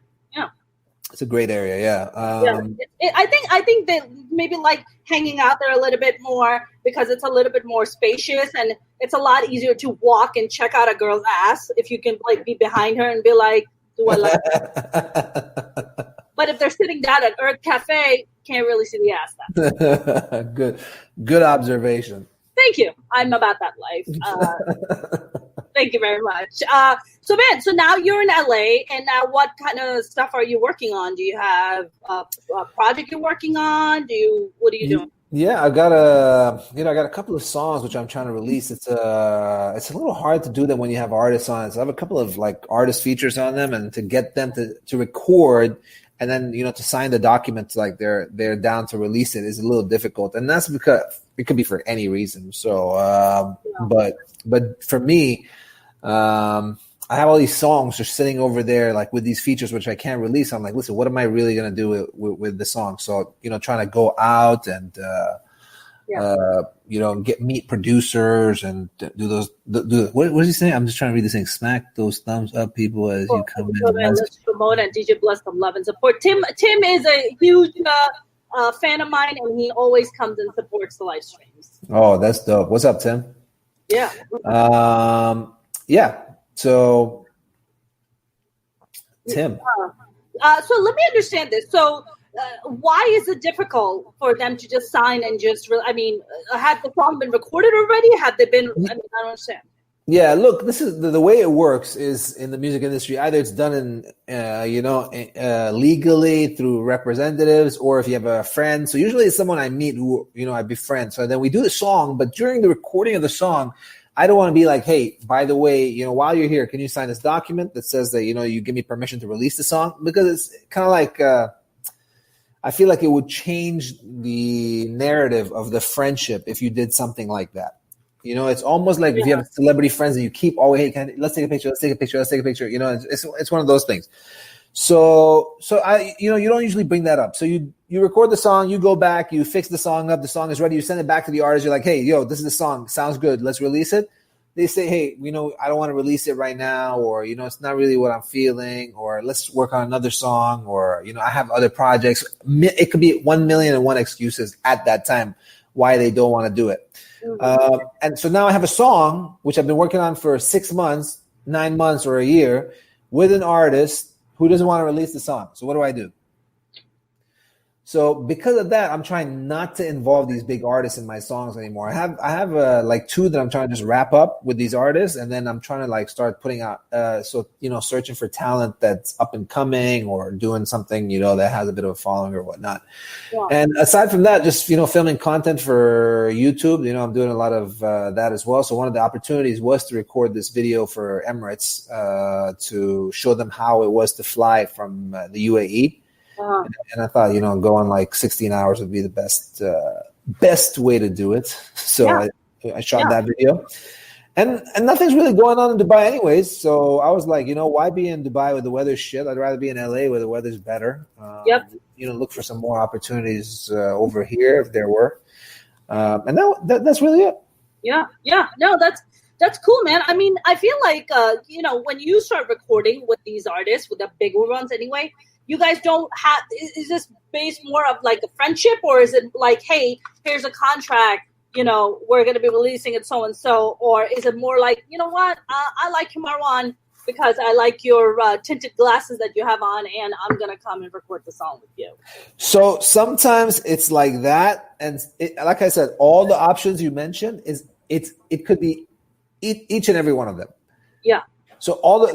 It's a great area. I think they maybe like hanging out there a little bit more because it's a little bit more spacious, and it's a lot easier to walk and check out a girl's ass if you can like be behind her and be like, do I like her? But if they're sitting down at Earth Cafe, can't really see the ass then. Good observation. Thank you. I'm about that life. Thank you very much. So now you're in LA, and now what kind of stuff are you working on? Do you have a project you're working on? What are you doing? Yeah, I got a couple of songs which I'm trying to release. It's a little hard to do them when you have artists on it. So I have a couple of like artist features on them, and to get them to record, and then to sign the documents like they're down to release it is a little difficult, and that's because it could be for any reason. So, but for me, I have all these songs just sitting over there, like with these features, which I can't release. I'm like, listen, what am I really going to do with the song? So, trying to go out and, meet producers and do those. What is he saying? I'm just trying to read this thing. Smack those thumbs up, people, as you come in. Let's promote and DJ Bliss some love and support. Tim is a huge fan of mine, and he always comes and supports the live streams. Oh, that's dope. What's up, Tim? Yeah. Yeah. So, Tim. So let me understand this. So, why is it difficult for them to just sign and just? Have the song been recorded already? Have they been? I don't understand. Yeah, look, this is the way it works is in the music industry. Either it's done in, legally through representatives, or if you have a friend. So usually it's someone I meet who, I befriend. So then we do the song, but during the recording of the song, I don't want to be like, hey, by the way, while you're here, can you sign this document that says that, you give me permission to release the song? Because it's kind of like, I feel like it would change the narrative of the friendship if you did something like that. It's almost like if you have celebrity friends and you keep always, hey, let's take a picture. It's one of those things. So I, you don't usually bring that up. So you record the song, you go back, you fix the song up, the song is ready, you send it back to the artist. You're like, hey, this is the song, sounds good, let's release it. They say, hey, I don't want to release it right now, or it's not really what I'm feeling, or let's work on another song, or I have other projects. It could be 1,000,001 excuses at that time why they don't want to do it. And so now I have a song which I've been working on for 6 months, 9 months, or a year with an artist who doesn't want to release the song. So what do I do? So because of that, I'm trying not to involve these big artists in my songs anymore. I have like 2 that I'm trying to just wrap up with these artists, and then I'm trying to like start putting out, searching for talent that's up and coming or doing something, that has a bit of a following or whatnot. Yeah. And aside from that, just, filming content for YouTube, I'm doing a lot of that as well. So one of the opportunities was to record this video for Emirates to show them how it was to fly from the UAE. Uh-huh. And I thought, going like 16 hours would be the best way to do it. So I shot that video, and nothing's really going on in Dubai anyways. So I was like, why be in Dubai with the weather shit? I'd rather be in LA where the weather's better. Look for some more opportunities over here if there were. And that's really it. Yeah. No, that's cool, man. I mean, I feel like, when you start recording with these artists, with the bigger ones anyway, you guys don't have, is this based more of like a friendship, or is it like, hey, here's a contract, we're going to be releasing it so-and-so, or is it more like, what, I like you, Marwan, because I like your tinted glasses that you have on, and I'm going to come and record the song with you? So sometimes it's like that, and like I said, all the options you mentioned, it could be each and every one of them. Yeah. So I'll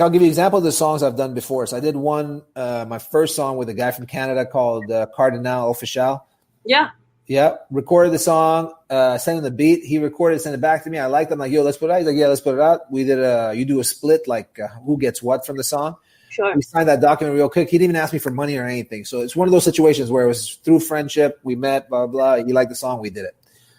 give you an example of the songs I've done before. So I did one, my first song with a guy from Canada called Cardinal Official. Yeah. Yeah. Recorded the song, sent him the beat. He recorded, sent it back to me. I liked it. I'm like, yo, let's put it out. He's like, yeah, let's put it out. We did you do a split, like who gets what from the song. Sure. We signed that document real quick. He didn't even ask me for money or anything. So it's one of those situations where it was through friendship. We met, blah, blah. He liked the song. We did it.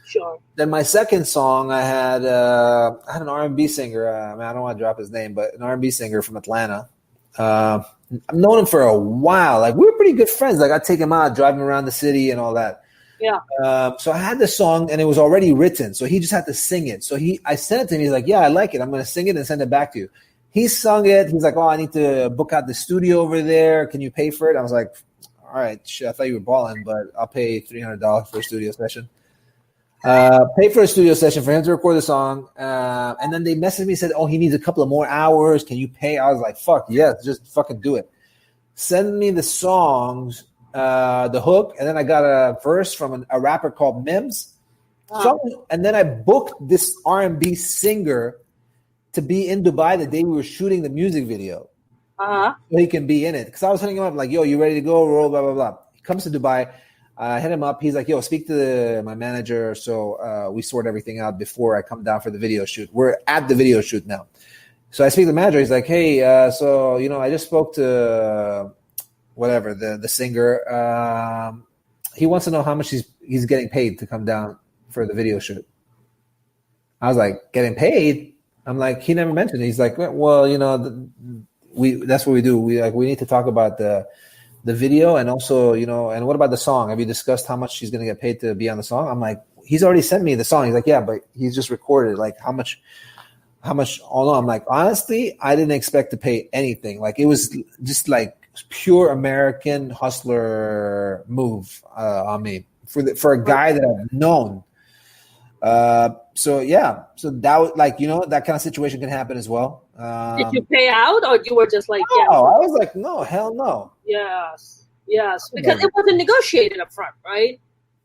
Sure. Then my second song, I had an R&B singer. I don't want to drop his name, but an R&B singer from Atlanta. I've known him for a while. Like, we were pretty good friends. Like, I'd take him out, drive him around the city and all that. Yeah. So I had the song, and it was already written. So he just had to sing it. So I sent it to him. He's like, yeah, I like it. I'm going to sing it and send it back to you. He sung it. He's like, oh, I need to book out the studio over there. Can you pay for it? I was like, all right, shit, I thought you were balling, but I'll pay $300 for a studio session. Pay for a studio session for him to record the song. And then they messaged me and said, oh, he needs a couple of more hours. Can you pay? I was like, fuck, yes, just fucking do it. send me the songs, the hook, and then I got a verse from a rapper called Mims. And then I booked this R&B singer to be in Dubai the day we were shooting the music video. So he can be in it. Because I was hitting him up like, yo, you ready to go? Roll, blah, blah, blah. He comes to Dubai. I hit him up. He's like, yo, speak to my manager. So we sort everything out before I come down for the video shoot. We're at the video shoot now. So I speak to the manager. He's like, hey, so, I just spoke to whatever, the singer. He wants to know how much he's getting paid to come down for the video shoot. I was like, getting paid? I'm like, he never mentioned it. He's like, well, that's what we do. We need to talk about the video and also, and what about the song? Have you discussed how much he's going to get paid to be on the song? I'm like, he's already sent me the song. He's like, yeah, but he's just recorded. Like, how much? Oh no, I'm like, honestly, I didn't expect to pay anything. Like, it was just like pure American hustler move on me for a guy that I've known. So that was like, that kind of situation can happen as well. Did you pay out, or you were just like, no, yeah? I was like, no, hell no. Yes, because it wasn't negotiated up front, right?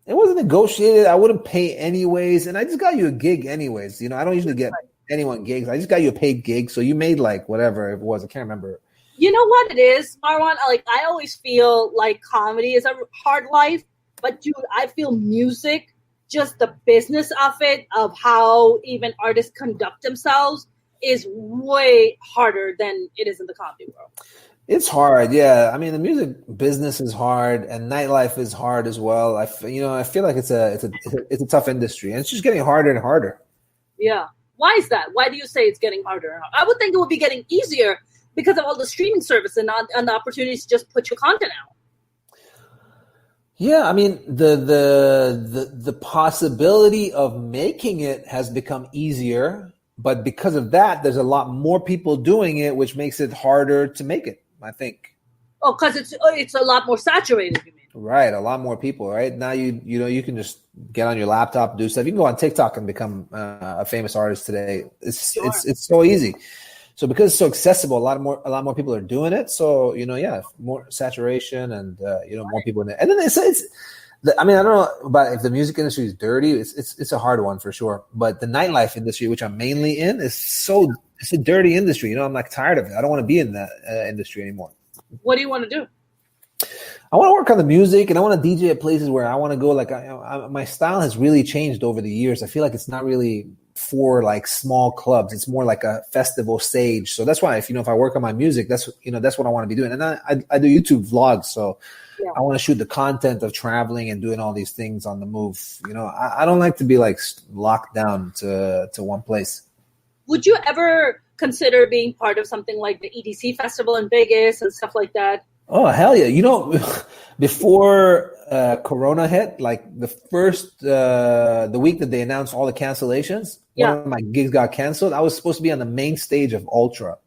It wasn't negotiated. I wouldn't pay anyways, and I just got you a gig anyways. I don't usually get anyone gigs. I just got you a paid gig, so you made like whatever it was. I can't remember. You know what it is, Marwan? Like, I always feel like comedy is a hard life, but dude, I feel music, just the business of it, of how even artists conduct themselves, is way harder than it is in the comedy world. It's hard, yeah. I mean, the music business is hard, and nightlife is hard as well. I feel like it's a tough industry, and it's just getting harder and harder. Yeah. Why is that? Why do you say it's getting harder? I would think it would be getting easier because of all the streaming service and the opportunities to just put your content out. Yeah, I mean, the possibility of making it has become easier, but because of that, there's a lot more people doing it, which makes it harder to make it, I think. Oh, because it's a lot more saturated, you mean? Right, a lot more people, right? Now you can just get on your laptop, do stuff. You can go on TikTok and become a famous artist today. It's so easy. So because it's so accessible, a lot more people are doing it. So more saturation and more people in it. And then I don't know about if the music industry is dirty. It's a hard one for sure. But the nightlife industry, which I'm mainly in, it's a dirty industry. I'm like tired of it. I don't want to be in that industry anymore. What do you want to do? I want to work on the music, and I want to DJ at places where I want to go. Like my style has really changed over the years. I feel like it's not really for like small clubs. It's more like a festival stage. So that's why if I work on my music, that's what I want to be doing. And I do YouTube vlogs. So I want to shoot the content of traveling and doing all these things on the move. I don't like to be like locked down to one place. Would you ever consider being part of something like the EDC festival in Vegas and stuff like that? Oh, hell yeah. Before Corona hit, like the week that they announced all the cancellations, one of my gigs got canceled. I was supposed to be on the main stage of Ultra.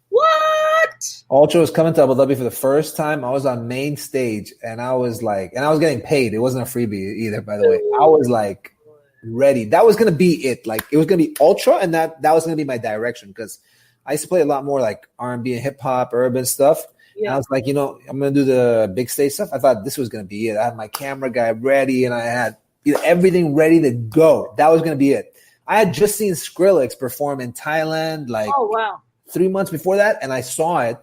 What? Ultra was coming to Abu Dhabi for the first time. I was on main stage, and I was getting paid. It wasn't a freebie either, by the way. I was like ready. That was going to be it. Like, it was going to be Ultra, and that was going to be my direction, because I used to play a lot more like R&B and hip hop, urban stuff. Yeah. And I was like, I'm going to do the big stage stuff. I thought this was going to be it. I had my camera guy ready, and I had everything ready to go. That was going to be it. I had just seen Skrillex perform in Thailand, 3 months before that, and I saw it,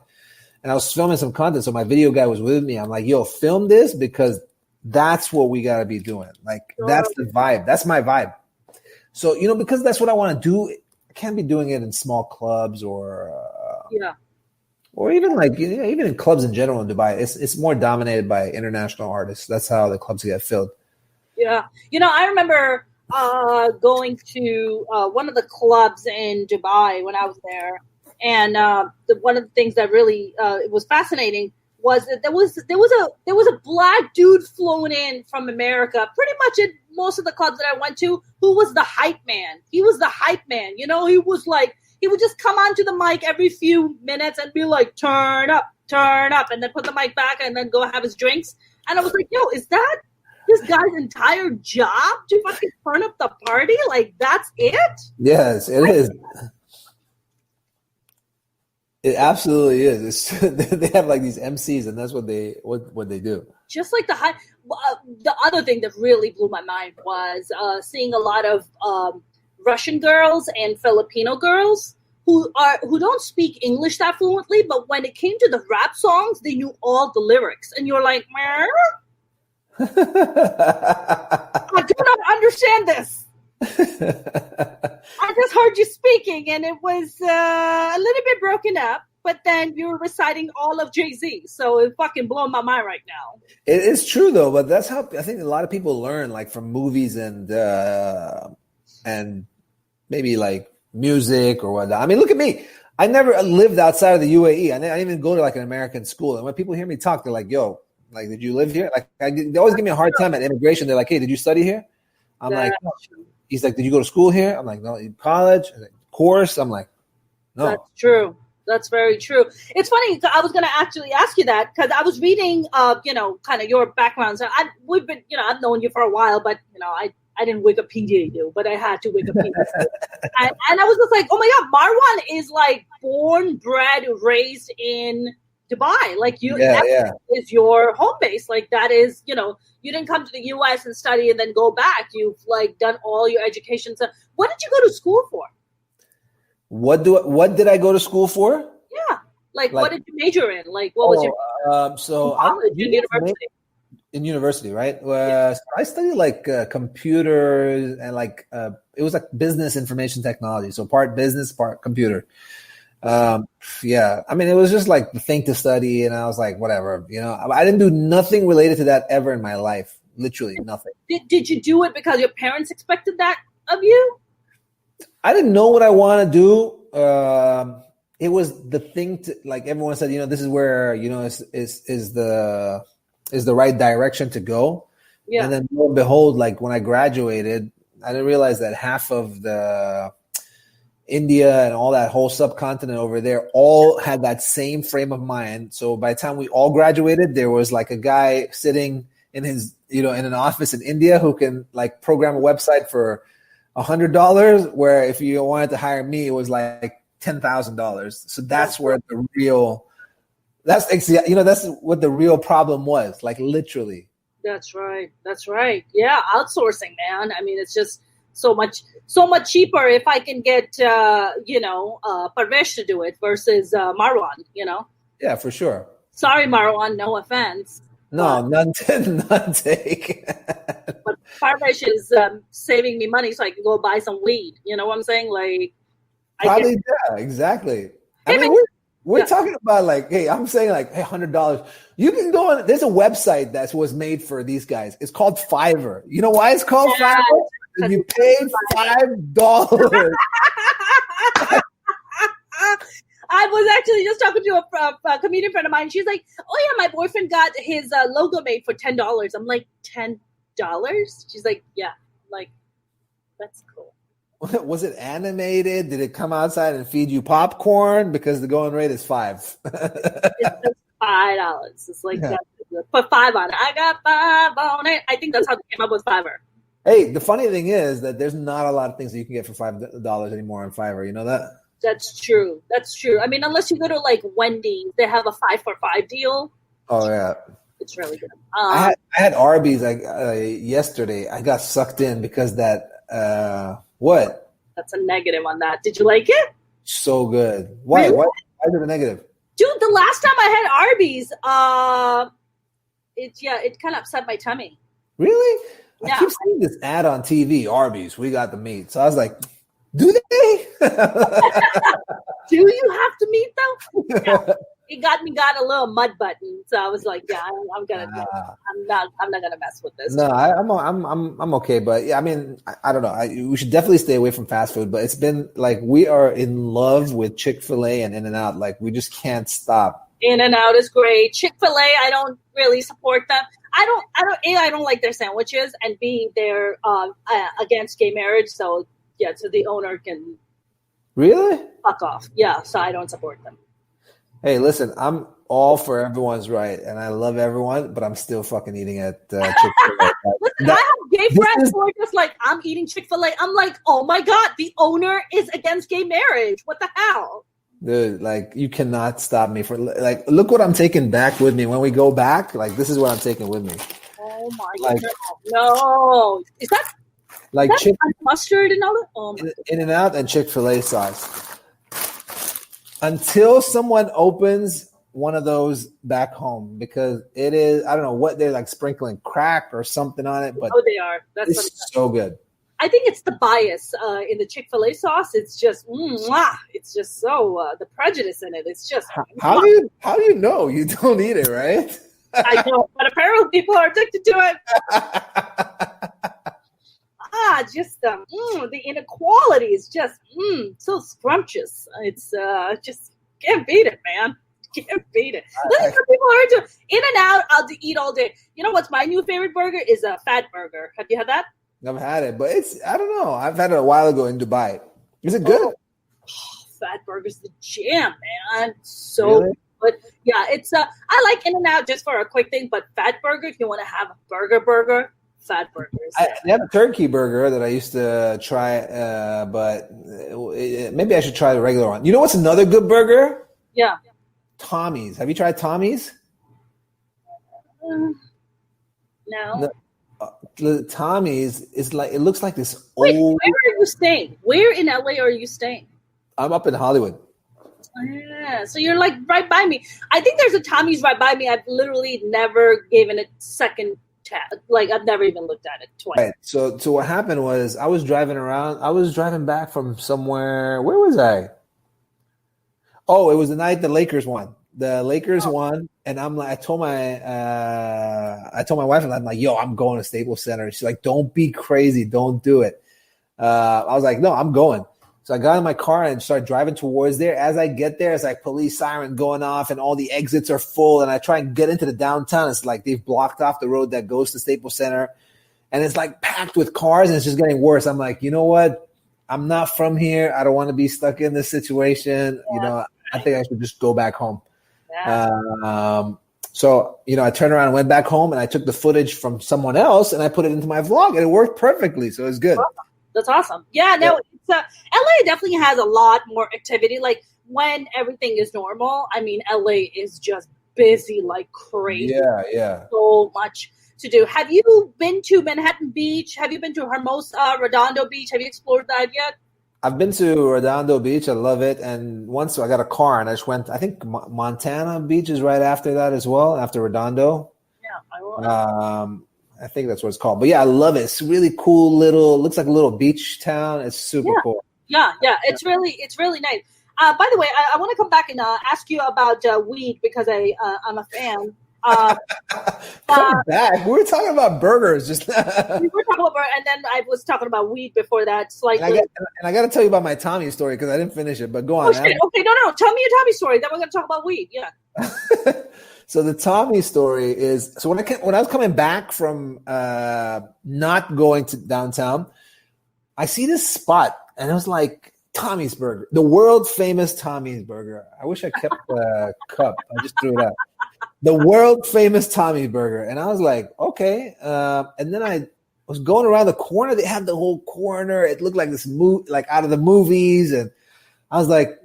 and I was filming some content, so my video guy was with me. I'm like, yo, film this, because that's what we got to be doing. Like, that's the vibe. That's my vibe. So, because that's what I want to do, I can't be doing it in small clubs or even even in clubs in general in Dubai. It's more dominated by international artists. That's how the clubs get filled. Yeah. I remember going to one of the clubs in Dubai when I was there. And one of the things that really was fascinating was that there was a black dude flown in from America, pretty much in most of the clubs that I went to, who was the hype man. He was the hype man. He was like, he would just come onto the mic every few minutes and be like, turn up, and then put the mic back and then go have his drinks. And I was like, yo, is that this guy's entire job to fucking turn up the party? Like, that's it? Yes, it is. It absolutely is. They have like these MCs, and that's what they do. Just like the other thing that really blew my mind was seeing a lot of Russian girls and Filipino girls who don't speak English that fluently, but when it came to the rap songs, they knew all the lyrics, and you're like, I do not understand this. I just heard you speaking, and it was a little bit broken up, but then you were reciting all of Jay-Z, so it fucking blew my mind right now. It is true though, but that's how I think a lot of people learn, like from movies and maybe like music or whatnot. I mean, look at me. I never lived outside of the UAE. I didn't even go to like an American school. And when people hear me talk, they're like, "Yo, like, did you live here?" Like, they always give me a hard time at immigration. They're like, "Hey, did you study here?" I'm like, no. He's like, "Did you go to school here?" I'm like, "No." College, like, course. I'm like, "No." That's true. That's very true. It's funny. I was going to actually ask you that because I was reading, kind of your background. So we've been, I've known you for a while, but I didn't Wikipedia you, but I had to Wikipedia you. And I was just like, oh my God, Marwan is like born, bred, raised in Dubai. Like is your home base. Like that is, you didn't come to the US and study and then go back. You've like done all your education. So what did you go to school for? What did I go to school for? Yeah. Like what did you major in? Like what was your college in university? In university, right? So I studied like computers and like it was like business information technology. So part business, part computer. Yeah. I mean, it was just like the thing to study, and I was like, whatever. I didn't do nothing related to that ever in my life. Literally nothing. Did you do it because your parents expected that of you? I didn't know what I want to do. It was the thing to, like everyone said, this is where, is the right direction to go. Yeah. And then lo and behold, like when I graduated, I didn't realize that half of the India and all that whole subcontinent over there all had that same frame of mind. So by the time we all graduated, there was like a guy sitting in his, in an office in India who can like program a website for $100, where if you wanted to hire me, it was like $10,000. So that's where that's what the real problem was, like literally. That's right. Yeah, outsourcing, man. I mean, it's just so much cheaper if I can get Parvesh to do it versus Marwan. Yeah, for sure. Sorry, Marwan. No offense. No, none take. But Parvesh is saving me money so I can go buy some weed. You know what I'm saying? Like, probably, yeah, exactly. I mean, we're talking about like, hey, I'm saying like, hey, $100. You can go on. There's a website that was made for these guys. It's called Fiverr. You know why it's called Fiverr? Because you paid $5. I was actually just talking to a comedian friend of mine. She's like, "Oh yeah, my boyfriend got his logo made for $10." I'm like, $10? She's like, "Yeah." I'm like, that's cool. Was it animated? Did it come outside and feed you popcorn? Because the going rate is $5. It's just $5. It's like, put 5 on it. I got 5 on it. I think that's how they came up with Fiverr. Hey, the funny thing is that there's not a lot of things that you can get for $5 anymore on Fiverr. You know that? That's true. I mean, unless you go to like Wendy's, they have a 5 for $5 deal. Oh yeah, it's really good. I had Arby's yesterday. I got sucked in because that what? That's a negative on that. Did you like it? So good. Why? Really? Why is it a negative? Dude, the last time I had Arby's, it kind of upset my tummy. Really? Yeah. I keep seeing this ad on TV. Arby's, we got the meat. So I was like, do they? Do you have to meet though? Yeah. It got a little mud button, so I was like, "Yeah, I'm gonna. I'm not gonna mess with this." No, I'm okay, but yeah, I mean, I don't know. We should definitely stay away from fast food. But it's been like we are in love with Chick-fil-A and In-N-Out. Like we just can't stop. In-N-Out is great. Chick-fil-A, I don't really support them. I don't like their sandwiches, and B, they're against gay marriage. So yeah, so the owner can really fuck off. Yeah, so I don't support them. Hey, listen, I'm all for everyone's right, and I love everyone, but I'm still fucking eating at Chick-fil-A. Listen, I have gay friends who are just like, I'm eating Chick-fil-A. I'm like, oh my God, the owner is against gay marriage. What the hell? Dude, like you cannot stop me for like. Look what I'm taking back with me when we go back. Like this is what I'm taking with me. Oh my god! No, is that like mustard and all that? Oh my In-N-Out and Chick-fil-A sauce. Until someone opens one of those back home, because it is, I don't know what they're like sprinkling crack or something on it, but they are. That's it's so good. I think it's the bias in the Chick-fil-A sauce. It's just, it's just so the prejudice in it. It's just how do you know you don't eat it, right? I know, but apparently people are addicted to it. Just the inequality is just so scrumptious. It's just can't beat it, man. Can't beat it. Listen, people are into In-N-Out. I'll eat all day. You know what's my new favorite burger is a fat burger. Have you had that? I've had it, but I don't know. I've had it a while ago in Dubai. Is it good? Fat burger's the jam, man. So really? Good. Yeah, it's I like In-N-Out just for a quick thing, but fat burger, if you want to have a burger, fat burgers. They have a turkey burger that I used to try, but maybe I should try the regular one. You know what's another good burger? Yeah. Tommy's. Have you tried Tommy's? No. The Tommy's is like, it looks like this Wait, old. where are you staying? Where in LA are you staying? I'm up in Hollywood. Yeah, so you're like right by me. I think there's a Tommy's right by me. I've literally never given it second like I've never even looked at it twice. Right. So what happened was I was driving around. I was driving back from somewhere. Where was I? Oh, it was the night the Lakers won. The Lakers won, and I'm like, I told my wife, and I'm like, yo, I'm going to Staples Center. She's like, don't be crazy, don't do it. I was like, no, I'm going. So I got in my car and started driving towards there. As I get there, it's like police siren going off and all the exits are full. And I try and get into the downtown. It's like they've blocked off the road that goes to Staples Center. And it's like packed with cars and it's just getting worse. I'm like, you know what? I'm not from here. I don't want to be stuck in this situation. Yeah. You know, I think I should just go back home. Yeah. So, you know, I turned around and went back home and I took the footage from someone else and I put it into my vlog and it worked perfectly. So it was good. That's awesome. Yeah, no, it's LA definitely has a lot more activity. Like when everything is normal, I mean, LA is just busy like crazy. Yeah. So much to do. Have you been to Manhattan Beach? Have you been to Hermosa, Redondo Beach? Have you explored that yet? I've been to Redondo Beach. I love it. And once I got a car and I just went, I think Montana Beach is right after that as well, after Redondo. Yeah, I will. I think that's what it's called. But yeah, I love it. It's really cool looks like a little beach town. It's super cool. Yeah. It's really nice. By the way, I want to come back and ask you about weed because I'm a fan. Come back. We were talking about burgers just now. We were talking about burgers, and then I was talking about weed before that. Slightly. And I got to tell you about my Tommy story because I didn't finish it. But go on. Oh, shit. Okay, no. Tell me your Tommy story. Then we're going to talk about weed. Yeah. So the Tommy story is, so when I was coming back from not going to downtown, I see this spot and it was like Tommy's Burger, the world famous Tommy's Burger. I wish I kept the cup. I just threw it out. The world famous Tommy's Burger. And I was like, okay. And then I was going around the corner. They had the whole corner. It looked like this like out of the movies. And I was like,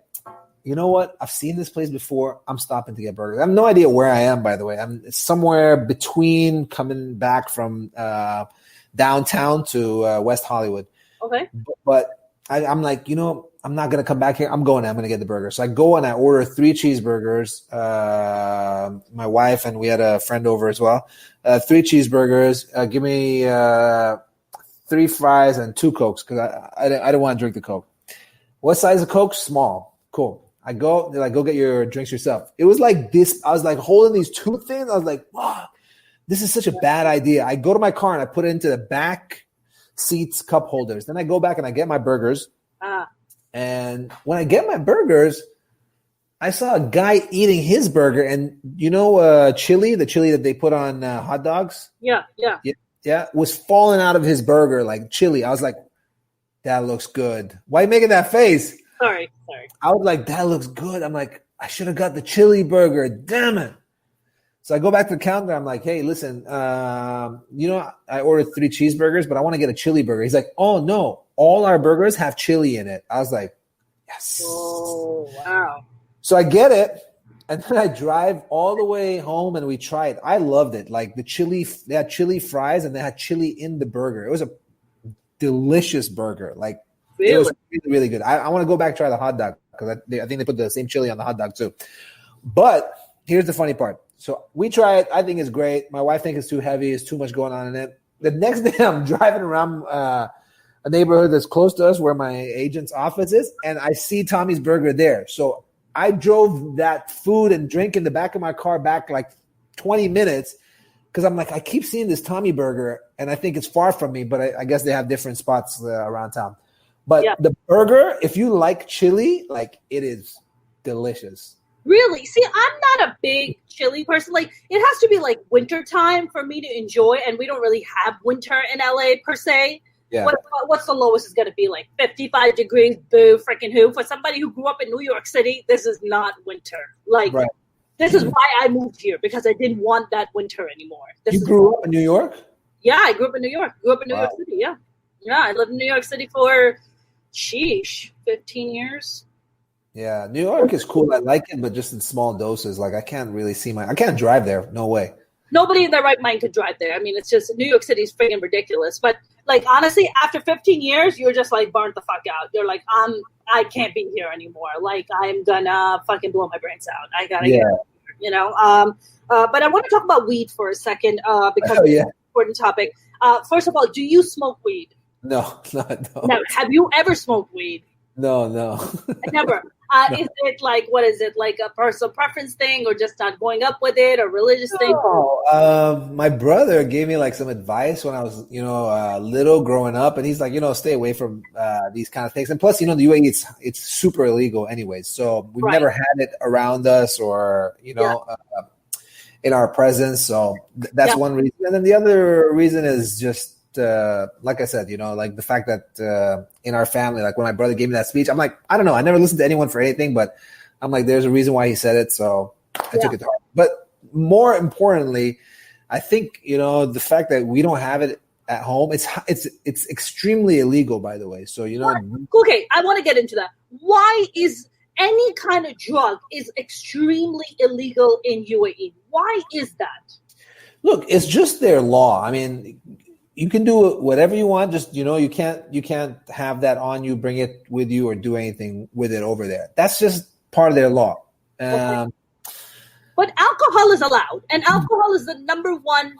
you know what? I've seen this place before. I'm stopping to get burgers. I have no idea where I am, by the way. I'm somewhere between coming back from downtown to West Hollywood. Okay. But I'm like, you know, I'm not going to come back here. I'm going to get the burger. So I go and I order 3 cheeseburgers. My wife and we had a friend over as well. 3 cheeseburgers. Give me 3 fries and 2 Cokes because I don't want to drink the Coke. What size of Coke? Small. Cool. They're like, go get your drinks yourself. It was like this. I was like holding these 2 things. I was like, wow, this is such a bad idea. I go to my car and I put it into the back seats cup holders. Then I go back and I get my burgers. And when I get my burgers, I saw a guy eating his burger. And you know chili, the chili that they put on hot dogs? Yeah, was falling out of his burger like chili. I was like, that looks good. Why are you making that face? Sorry. I was like, that looks good. I'm like, I should have got the chili burger. Damn it. So I go back to the counter. I'm like, hey, listen, you know, I ordered 3 cheeseburgers, but I want to get a chili burger. He's like, oh, no, all our burgers have chili in it. I was like, Yes. Oh, wow. So I get it. And then I drive all the way home and we try it. I loved it. Like they had chili fries and they had chili in the burger. It was a delicious burger. Like really? It was really, really good. I want to go back and try the hot dog because I think they put the same chili on the hot dog too. But here's the funny part. So we try it. I think it's great. My wife thinks it's too heavy. It's too much going on in it. The next day I'm driving around a neighborhood that's close to us where my agent's office is, and I see Tommy's Burger there. So I drove that food and drink in the back of my car back like 20 minutes because I'm like, I keep seeing this Tommy Burger, and I think it's far from me, but I guess they have different spots around town. But the burger, if you like chili, like it is delicious. Really? See, I'm not a big chili person. Like, it has to be like winter time for me to enjoy, and we don't really have winter in LA per se. Yeah. What's the lowest is going to be? Like 55 degrees, boo, freaking who? For somebody who grew up in New York City, this is not winter. Like, This is why I moved here, because I didn't want that winter anymore. You grew up in New York? Yeah, I grew up in New York. Grew up in New York City, yeah. Yeah, I lived in New York City for, 15 years. Yeah, New York is cool. I like it, but just in small doses. Like, I can't really I can't drive there. No way. Nobody in their right mind could drive there. I mean, it's just New York City is freaking ridiculous. But like, honestly, after 15 years, you're just like burnt the fuck out. You're like, I can't be here anymore. Like, I'm gonna fucking blow my brains out. I gotta get out of here, you know. But I want to talk about weed for a second because it's an important topic. First of all, do you smoke weed? No. Never. Have you ever smoked weed? No. Never. Is it like, what is it, like a personal preference thing, or just not going up with it, or religious thing? My brother gave me like some advice when I was, little growing up, and he's like, stay away from these kind of things. And plus, the UAE, it's super illegal anyways. So we've never had it around us or, in our presence. So that's one reason. And then the other reason is just, like I said, like the fact that in our family, like when my brother gave me that speech, I'm like, I don't know, I never listened to anyone for anything, but I'm like, there's a reason why he said it, so I took it to heart. But more importantly, I think the fact that we don't have it at home, it's extremely illegal, by the way. So okay, I want to get into that. Why is any kind of drug is extremely illegal in UAE? Why is that? Look, it's just their law. I mean, you can do whatever you want. Just, you can't have that on you, bring it with you, or do anything with it over there. That's just part of their law. Okay. But alcohol is allowed, and alcohol is the number one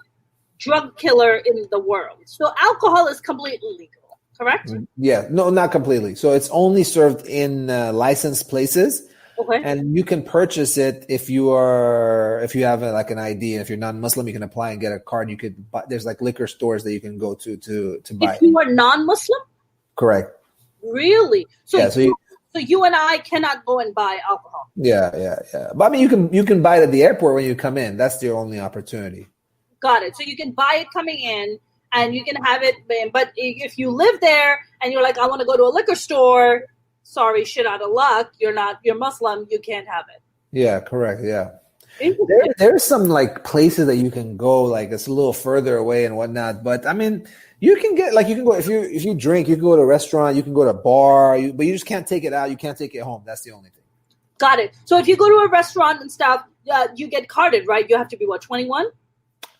drug killer in the world. So alcohol is completely legal, correct? Yeah, no, not completely. So it's only served in licensed places. Okay. And you can purchase it if you have like an ID. If you're non-Muslim, you can apply and get a card. You could buy, there's like liquor stores that you can go to buy. If you are non-Muslim? Correct. Really? So so you and I cannot go and buy alcohol. Yeah. But I mean, you can buy it at the airport when you come in. That's your only opportunity. Got it. So you can buy it coming in, and you can have it. But if you live there and you're like, I want to go to a liquor store. Sorry, shit out of luck. You're Muslim. You can't have it. Yeah, correct. Yeah. There's some like places that you can go, like it's a little further away and whatnot. But I mean, you can go if you drink, you can go to a restaurant, you can go to a bar, but you just can't take it out. You can't take it home. That's the only thing. Got it. So if you go to a restaurant and stuff, you get carded, right? You have to be 21?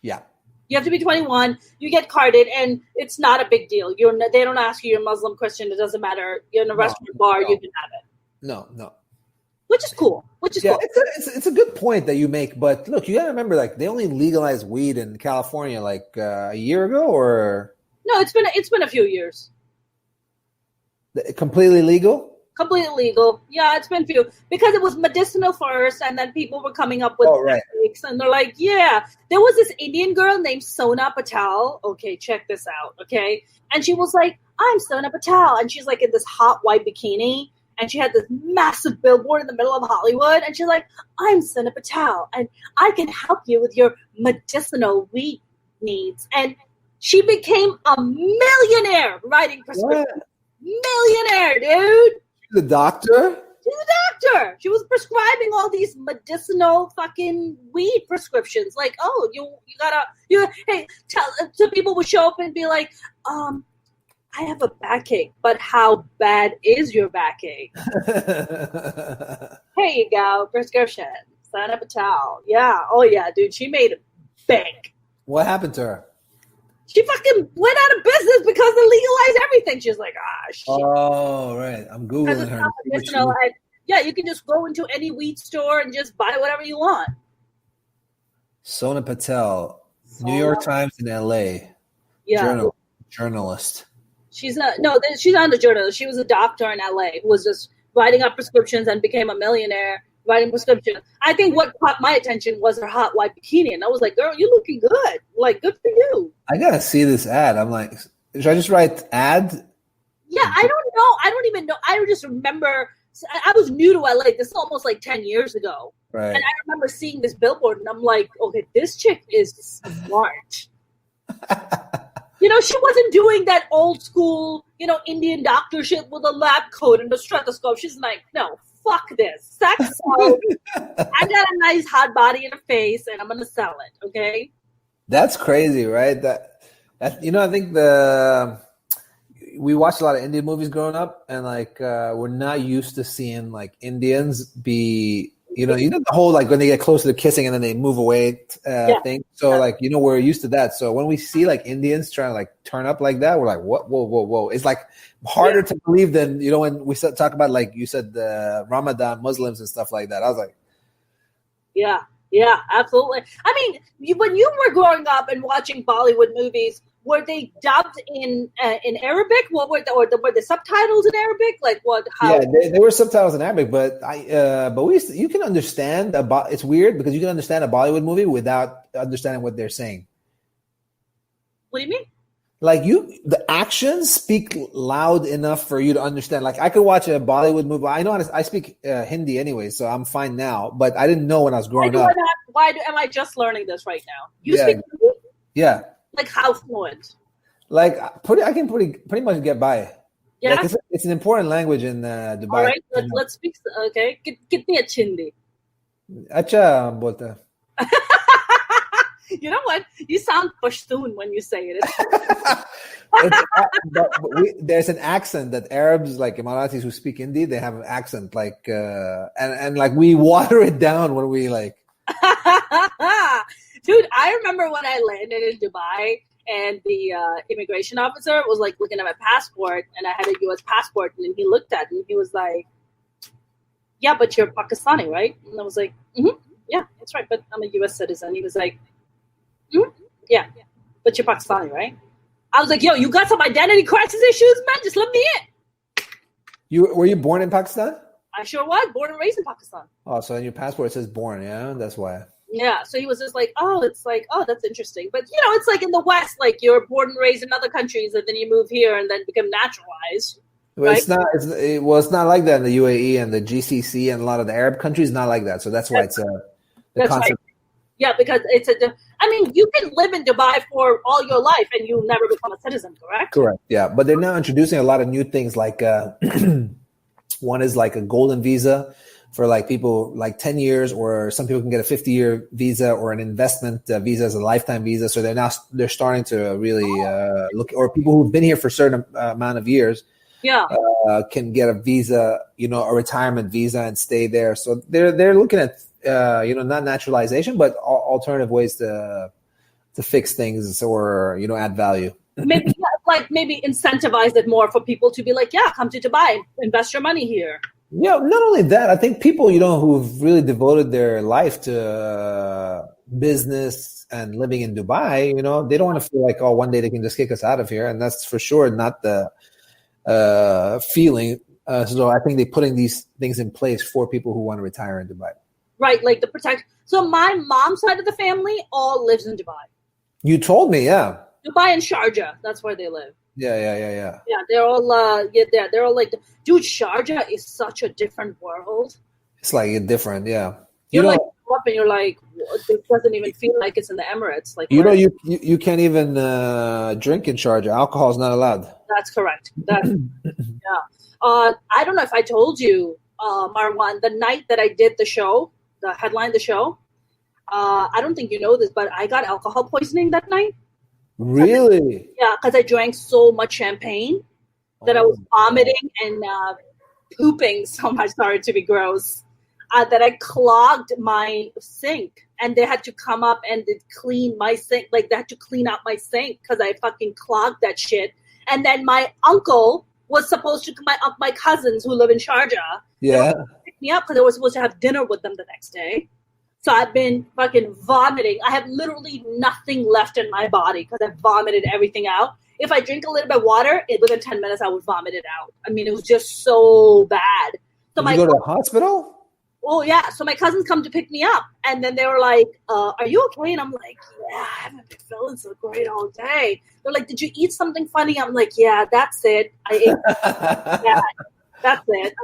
Yeah. You have to be 21. You get carded, and it's not a big deal. They don't ask you, you're Muslim, Christian. It doesn't matter. You're in a restaurant, bar, you can have it. No. Which is cool. Cool. It's a good point that you make. But look, you got to remember, like they only legalized weed in California like a year ago, or no? It's been a few years. Completely legal. Completely legal. Yeah, it's been few because it was medicinal first, and then people were coming up with techniques, and they're like, yeah. There was this Indian girl named Sona Patel. Okay, check this out. Okay, and she was like, I'm Sona Patel, and she's like in this hot white bikini, and she had this massive billboard in the middle of Hollywood, and she's like, I'm Sona Patel, and I can help you with your medicinal weed needs, and she became a millionaire writing prescriptions. Millionaire, dude. The doctor? She's a doctor. She was prescribing all these medicinal fucking weed prescriptions. Like, oh, hey, so people would show up and be like, I have a backache, but how bad is your backache? Here you go, prescription. Sana Patel. Yeah. Oh, yeah, dude. She made it bank. What happened to her? She fucking went out of business because they legalized everything. She's like, shit. Oh, right. I'm Googling her. Yeah, you can just go into any weed store and just buy whatever you want. Sana Patel, New York Times in L.A. Yeah. Journalist. She's not a journalist. She was a doctor in LA who was just writing up prescriptions and became a millionaire writing prescriptions. I think what caught my attention was her hot white bikini. And I was like, girl, you're looking good. Like, good for you. I got to see this ad. I'm like, should I just write ad? Yeah, I don't know. I don't even know. I just remember I was new to LA. This is almost like 10 years ago. Right. And I remember seeing this billboard and I'm like, okay, this chick is smart. You know, she wasn't doing that old school, Indian doctor shit with a lab coat and a stethoscope. She's like, no, fuck this. Sex sells. I got a nice hot body and a face, and I'm going to sell it, okay? That's crazy, right? That I think we watched a lot of Indian movies growing up, and we're not used to seeing Indians be. The whole when they get close to the kissing and then they move away thing. So we're used to that. So when we see Indians trying to turn up like that, we're like, what? Whoa. It's harder to believe than when we talk about you said the Ramadan Muslims and stuff like that. I was like, yeah, absolutely. I mean, when you were growing up and watching Bollywood movies, were they dubbed in Arabic? What were the subtitles in Arabic? Yeah, they were subtitles in Arabic, but you can understand it's weird because you can understand a Bollywood movie without understanding what they're saying. What do you mean? The actions speak loud enough for you to understand. I could watch a Bollywood movie. I know I speak Hindi anyway, so I'm fine now. But I didn't know when I was growing up. Am I just learning this right now? You speak Hindi? Yeah. How fluent? I can pretty much get by. Yeah, it's an important language in Dubai. All right, let's speak. Okay, kitni achhi Hindi? Acha bolta. You know what? You sound Pashtun when you say it. There's an accent that Arabs, Emiratis who speak Hindi, they have an accent and we water it down when we Dude, I remember when I landed in Dubai and the immigration officer was looking at my passport and I had a U.S. passport and he looked at it and he was like, yeah, but you're Pakistani, right? And I was like, yeah, that's right, but I'm a U.S. citizen. He was like, yeah, but you're Pakistani, right? I was like, yo, you got some identity crisis issues, man? Just let me in. Were you born in Pakistan? I sure was, born and raised in Pakistan. Oh, so in your passport it says born, yeah? That's why. Yeah, so he was just that's interesting. But, it's in the West, you're born and raised in other countries and then you move here and then become naturalized. Well, right? It's not like that in the UAE and the GCC and a lot of the Arab countries, not like that. So that's why it's the concept. Right. Yeah, because you can live in Dubai for all your life and you never become a citizen, correct? Correct, yeah. But they're now introducing a lot of new things one is a golden visa for people 10 years, or some people can get a 50-year visa or an investment visa as a lifetime visa. So they're starting to really look, or people who've been here for a certain amount of years can get a visa, a retirement visa and stay there. So they're looking at, not naturalization, but alternative ways to fix things or, add value. Maybe incentivize it more for people to be come to Dubai, invest your money here. Yeah, not only that, I think people, who've really devoted their life to business and living in Dubai, they don't want to feel one day they can just kick us out of here. And that's for sure not the feeling. So I think they're putting these things in place for people who want to retire in Dubai. Right, the protect. So my mom's side of the family all lives in Dubai. You told me, yeah. Dubai and Sharjah, that's where they live. Yeah. Yeah, they're all they're all dude, Sharjah is such a different world. It's different, yeah. You're up and you're it doesn't even feel like it's in the Emirates. You can't even drink in Sharjah. Alcohol is not allowed. That's correct. Yeah. I don't know if I told you, Marwan, the night that I did the show, the headline, the show. I don't think you know this, but I got alcohol poisoning that night. Really? Yeah, because I drank so much champagne that I was vomiting and pooping so much. Sorry to be gross. That I clogged my sink, and they had to come up and clean my sink. Like, they had to clean out my sink because I fucking clogged that shit. And then my uncle was supposed to, my cousins who live in Sharjah, yeah, pick me up because I was supposed to have dinner with them the next day. So I've been fucking vomiting. I have literally nothing left in my body because I vomited everything out. If I drink a little bit of water, within 10 minutes I would vomit it out. I mean, it was just so bad. So did you go to the hospital? Oh, yeah. So my cousins come to pick me up. And then they were like, are you okay? And I'm like, yeah, I haven't been feeling so great all day. They're like, did you eat something funny? I'm like, yeah, that's it. I ate that. That's it.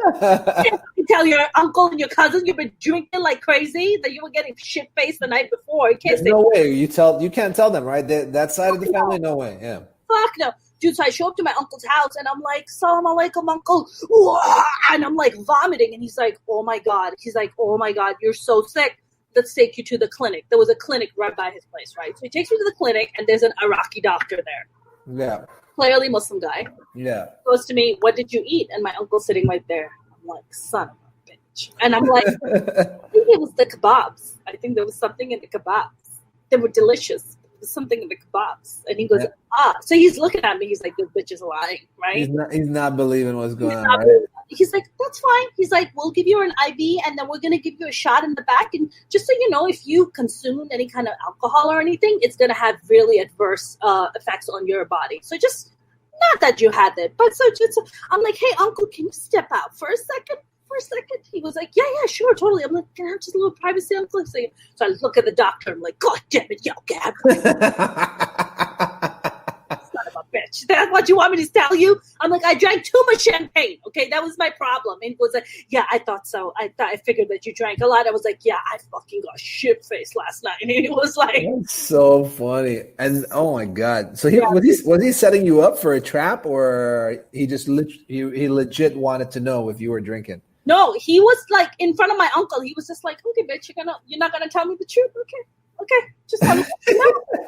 You tell your uncle and your cousins you've been drinking like crazy, that you were getting shit-faced the night before. You can't say no way. You can't tell them, right? That side of the family, no way. Yeah. Fuck no. Dude, so I show up to my uncle's house and I'm like, Salam alaikum, uncle. And I'm like vomiting. And he's like, oh my God. He's like, oh my God, you're so sick. Let's take you to the clinic. There was a clinic right by his place, right? So he takes me to the clinic and there's an Iraqi doctor there. Yeah. Clearly Muslim guy. Yeah. Goes to me, what did you eat? And my uncle's sitting right there. I'm like, son of a bitch. And I'm like, I think it was the kebabs. I think there was something in the kebabs. They were delicious. There's something in the kebabs. And he goes, So he's looking at me. He's like, this bitch is lying, right? He's not believing what's going on, right? He's like, that's fine. He's like, we'll give you an IV and then we're going to give you a shot in the back. And just so you know, if you consume any kind of alcohol or anything, it's going to have really adverse effects on your body. So just, not that you had it, but so just, I'm like, hey, uncle, can you step out for a second? He was like, yeah, sure, totally. I'm like, can I have just a little privacy, uncle? So I look at the doctor. I'm like, God damn it, yo, Gab. Son of a bitch. That's what you want me to tell you? I'm like, I drank too much champagne. Okay, that was my problem. And he was like, yeah, I thought so. I figured that you drank a lot. I was like, yeah, I fucking got shit-faced last night. And he was like, that's so funny. And oh my God. So was he setting you up for a trap, or he just he legit wanted to know if you were drinking? No, he was like in front of my uncle. He was just like, okay, bitch, you're not gonna tell me the truth. Okay, just tell me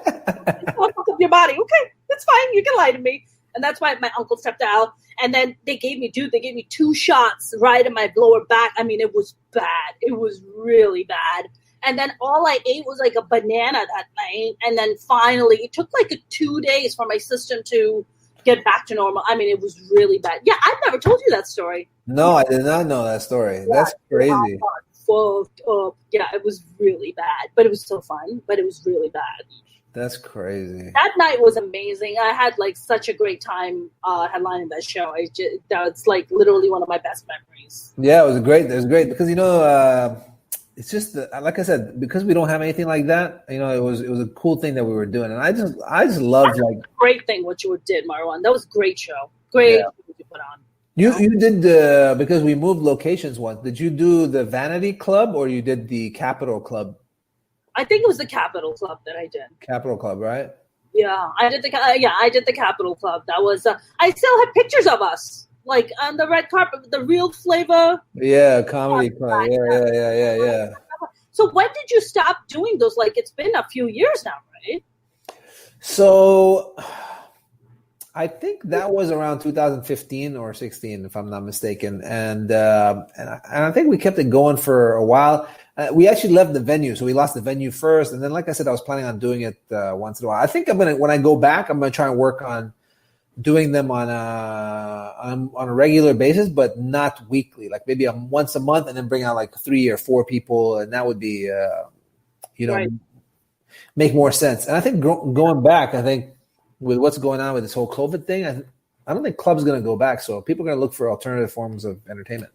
fuck up your body. Okay, that's fine. You can lie to me. And that's why my uncle stepped out. And then they gave me 2 shots right in my lower back. I mean, it was bad. It was really bad. And then all I ate was like a banana that night. And then finally, it took like 2 days for my system to get back to normal. I mean, it was really bad. Yeah, I've never told you that story. No, I did not know that story. Yeah, that's crazy. Yeah, it was really bad, but it was so fun. But it was really bad. That's crazy. That night was amazing. I had like such a great time headlining that show. That's like literally one of my best memories. Yeah, it was great. Because it's just like I said, because we don't have anything like that. You know, it was a cool thing that we were doing, and I just loved like great thing what you did, Marwan. That was a great show. Great show you put on. You did because we moved locations once. Did you do the Vanity Club or you did the Capital Club? I think it was the Capital Club that I did. Capital Club, right? Yeah, I did the Capital Club. That was I still have pictures of us like on the red carpet, the Real Flavor. Yeah, comedy club. Yeah. So when did you stop doing those? Like it's been a few years now, right? So I think that was around 2015 or 16, if I'm not mistaken, and I think we kept it going for a while. We actually left the venue, so we lost the venue first, and then, like I said, I was planning on doing it once in a while. I think when I go back, I'm gonna try and work on doing them on a regular basis, but not weekly. Like maybe once a month, and then bring out like 3 or 4 people, and that would be, right. Make more sense. And I think going back, I think with what's going on with this whole COVID thing, I don't think clubs going to go back. So people are going to look for alternative forms of entertainment.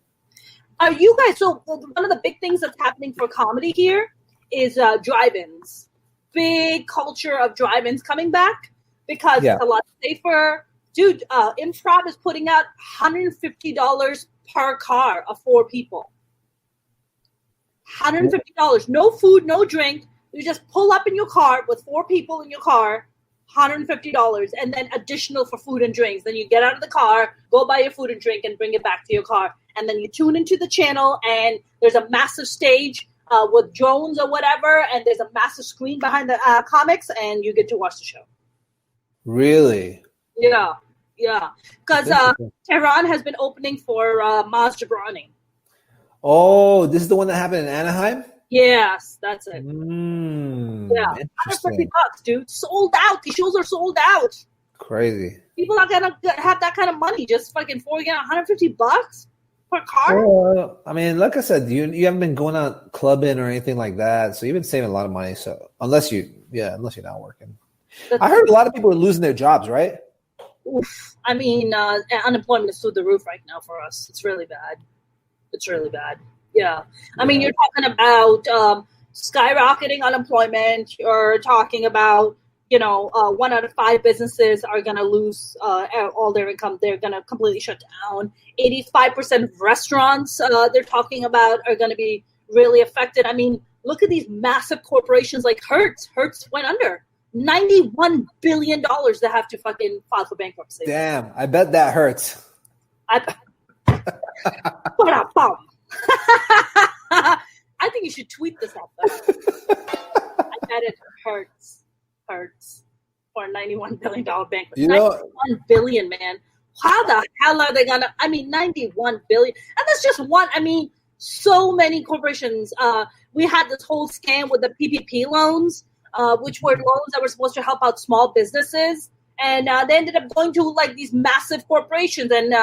Are you guys? So one of the big things that's happening for comedy here is drive-ins. Big culture of drive-ins coming back because it's a lot safer. Dude, Improv is putting out $150 per car of 4 people. $150. No food, no drink. You just pull up in your car with 4 people in your car. $150 and then additional for food and drinks. Then you get out of the car, go buy your food and drink and bring it back to your car. And then you tune into the channel and there's a massive stage with drones or whatever. And there's a massive screen behind the comics and you get to watch the show. Really? Yeah. Because Tehran has been opening for Maz Jobrani. Oh, this is the one that happened in Anaheim? Yes, that's it. Yeah. $150, dude. Sold out. The shows are sold out. Crazy. People are gonna have that kind of money just fucking for $150 per car. Well, I mean, like I said, you haven't been going out clubbing or anything like that, so you've been saving a lot of money. So unless you're not working, I heard a lot of people are losing their jobs, right? Oof. I mean, unemployment is through the roof right now for us. It's really bad. Yeah. I mean, you're talking about skyrocketing unemployment. You're talking about, 1 out of 5 businesses are going to lose all their income. They're going to completely shut down. 85% of restaurants they're talking about are going to be really affected. I mean, look at these massive corporations like Hertz. Hertz went under. $91 billion they have to fucking file for bankruptcy. Damn, I bet that hurts. I think you should tweet this out there. I bet it hurts for a $91 billion bankruptcy. $91 billion, man. How the hell are they gonna? I mean, $91 billion, and that's just one. I mean, so many corporations. We had this whole scam with the PPP loans. Which were loans that were supposed to help out small businesses. And they ended up going to like these massive corporations and,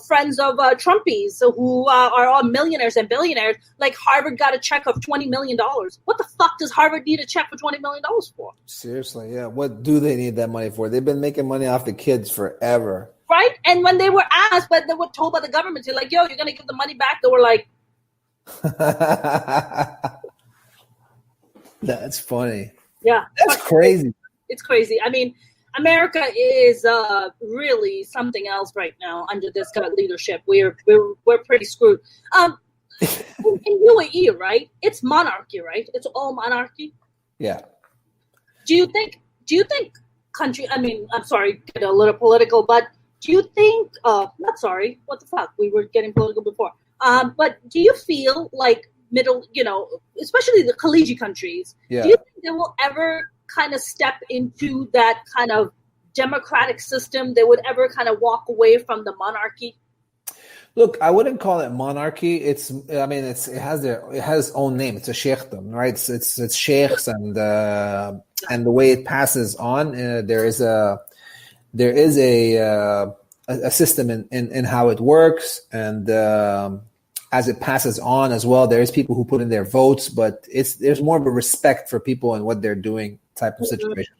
friends of Trumpies who are all millionaires and billionaires. Like Harvard got a check of $20 million. What the fuck does Harvard need a check for $20 million for? Seriously, yeah. What do they need that money for? They've been making money off the kids forever. Right? And when they were asked, but they were told by the government, they're like, yo, you're going to give the money back. They were like, that's funny. Yeah. That's crazy. It's crazy. I mean, America is really something else right now under this kind of leadership. We're pretty screwed. In UAE, right? It's monarchy, right? It's all monarchy. Yeah. Do you think country? I mean, I'm sorry, get a little political, but do you think? Not sorry. What the fuck? We were getting political before. But do you feel like especially the Khaliji countries, do you think they will ever kind of step into that kind of democratic system? They would ever kind of walk away from the monarchy? Look, I wouldn't call it monarchy. It has its own name. It's a sheikhdom, right? It's sheikhs and the way it passes on. There is a system in how it works, and as it passes on as well, there's people who put in their votes, but there's more of a respect for people and what they're doing type of situation.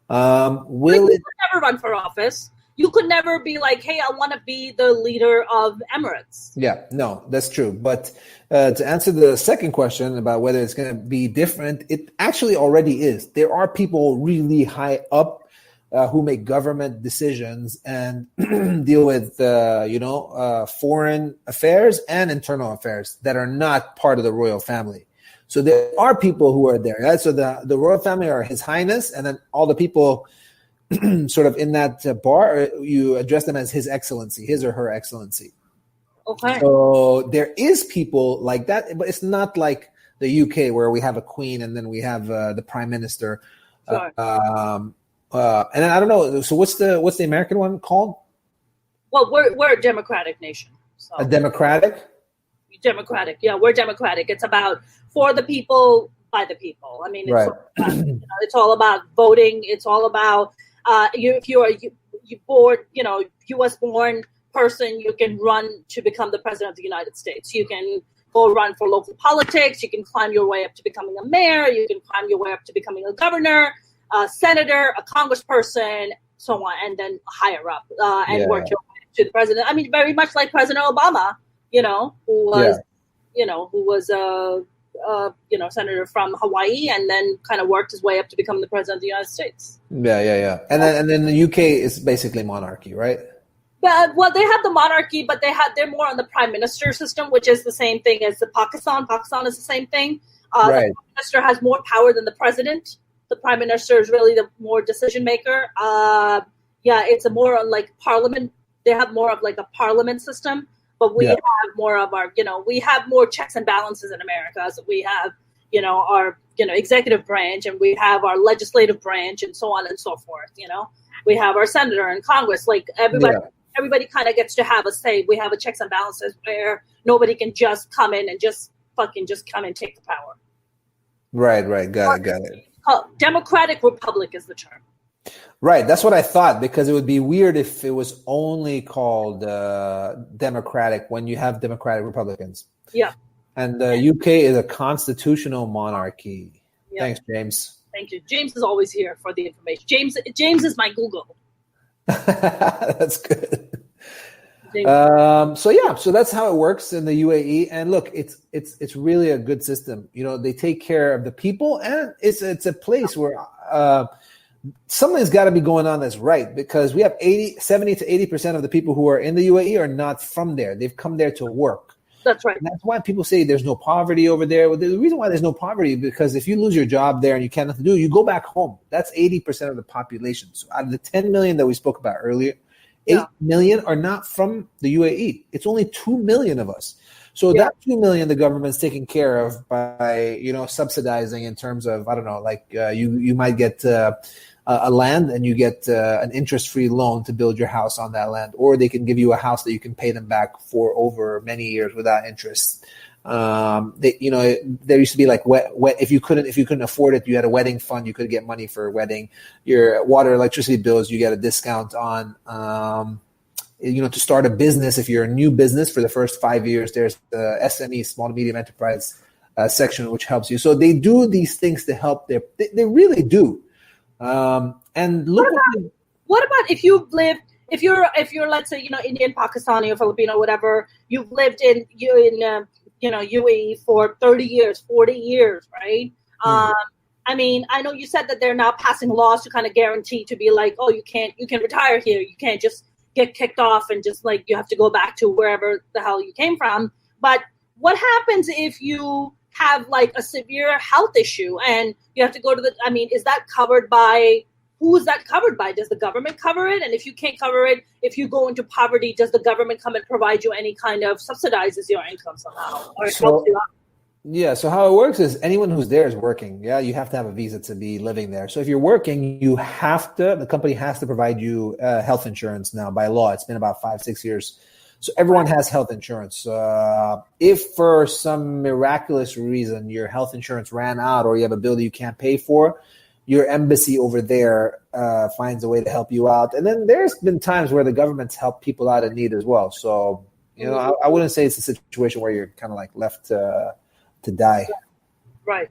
You could never run for office. You could never be like, hey, I want to be the leader of Emirates. Yeah, no, that's true. But to answer the second question about whether it's going to be different, it actually already is. There are people really high up who make government decisions and deal with, foreign affairs and internal affairs that are not part of the royal family. So there are people who are there. Right? So the royal family are His Highness, and then all the people sort of in that bar, you address them as His Excellency, His or Her Excellency. Okay. So there is people like that, but it's not like the UK where we have a queen and then we have the prime minister. Sure. And then I don't know. So what's the American one called? Well, we're a democratic nation. So. A democratic? Democratic. Yeah, we're democratic. It's about for the people, by the people. I mean, it's all about voting. It's all about if you're a U.S. born person, you can run to become the president of the United States. You can go run for local politics. You can climb your way up to becoming a mayor. You can climb your way up to becoming a governor, a senator, a congressperson, so on, and then higher up and work your way to the president. I mean, very much like President Obama, who was a senator from Hawaii and then kind of worked his way up to become the president of the United States. Yeah. And then the UK is basically monarchy, right? Well, they have the monarchy, but they're more on the prime minister system, which is the same thing as the Pakistan. Pakistan is the same thing. The prime minister has more power than the president. The prime minister is really the more decision maker. It's a more like parliament. They have more of like a parliament system, but we have more of our, we have more checks and balances in America. So we have, our executive branch, and we have our legislative branch, and so on and so forth. We have our senator and Congress. Like everybody kind of gets to have a say. We have a checks and balances where nobody can just come in and just come and take the power. Right. Got it. Democratic Republic is the term. Right. That's what I thought, because it would be weird if it was only called Democratic when you have Democratic Republicans. Yeah. And the UK is a constitutional monarchy. Yeah. Thanks, James. Thank you. James is always here for the information. James is my Google. That's good. So that's how it works in the UAE. And look, it's really a good system. They take care of the people, and it's a place where something's got to be going on that's right, because we have 70 to 80% of the people who are in the UAE are not from there. They've come there to work. That's right. And that's why people say there's no poverty over there. Well, the reason why there's no poverty is because if you lose your job there and you can't nothing to do, you go back home. That's 80% of the population. So out of the 10 million that we spoke about earlier, 8 million are not from the UAE. It's only 2 million of us. So that 2 million the government's taking care of by, subsidizing in terms of, I don't know, like you might get a land and you get an interest-free loan to build your house on that land, or they can give you a house that you can pay them back for over many years without interest. There used to be like if you couldn't afford it, you had a wedding fund, you could get money for a wedding. Your water, electricity bills, you get a discount on. To start a business, if you're a new business for the first 5 years, there's the SME, small to medium enterprise section, which helps you. So they do these things to help they really do. And look, what about if you're let's say Indian, Pakistani, or Filipino, whatever, you've lived in UAE for 30 years, 40 years, right? I mean, I know you said that they're now passing laws to kind of guarantee to be like, oh, you can retire here, you can't just get kicked off and just like you have to go back to wherever the hell you came from. But what happens if you have like a severe health issue and you have to go to is that covered by, who is that covered by? Does the government cover it? And if you can't cover it, if you go into poverty, does the government come and provide you any kind of subsidizes your income somehow? Or helps you out? Yeah, so how it works is anyone who's there is working. Yeah, you have to have a visa to be living there. So if you're working, the company has to provide you health insurance now by law. It's been about 5-6 years. So everyone has health insurance. If for some miraculous reason your health insurance ran out or you have a bill that you can't pay for, your embassy over there finds a way to help you out. And then there's been times where the government's helped people out in need as well. So, I wouldn't say it's a situation where you're kind of like left to die. Right.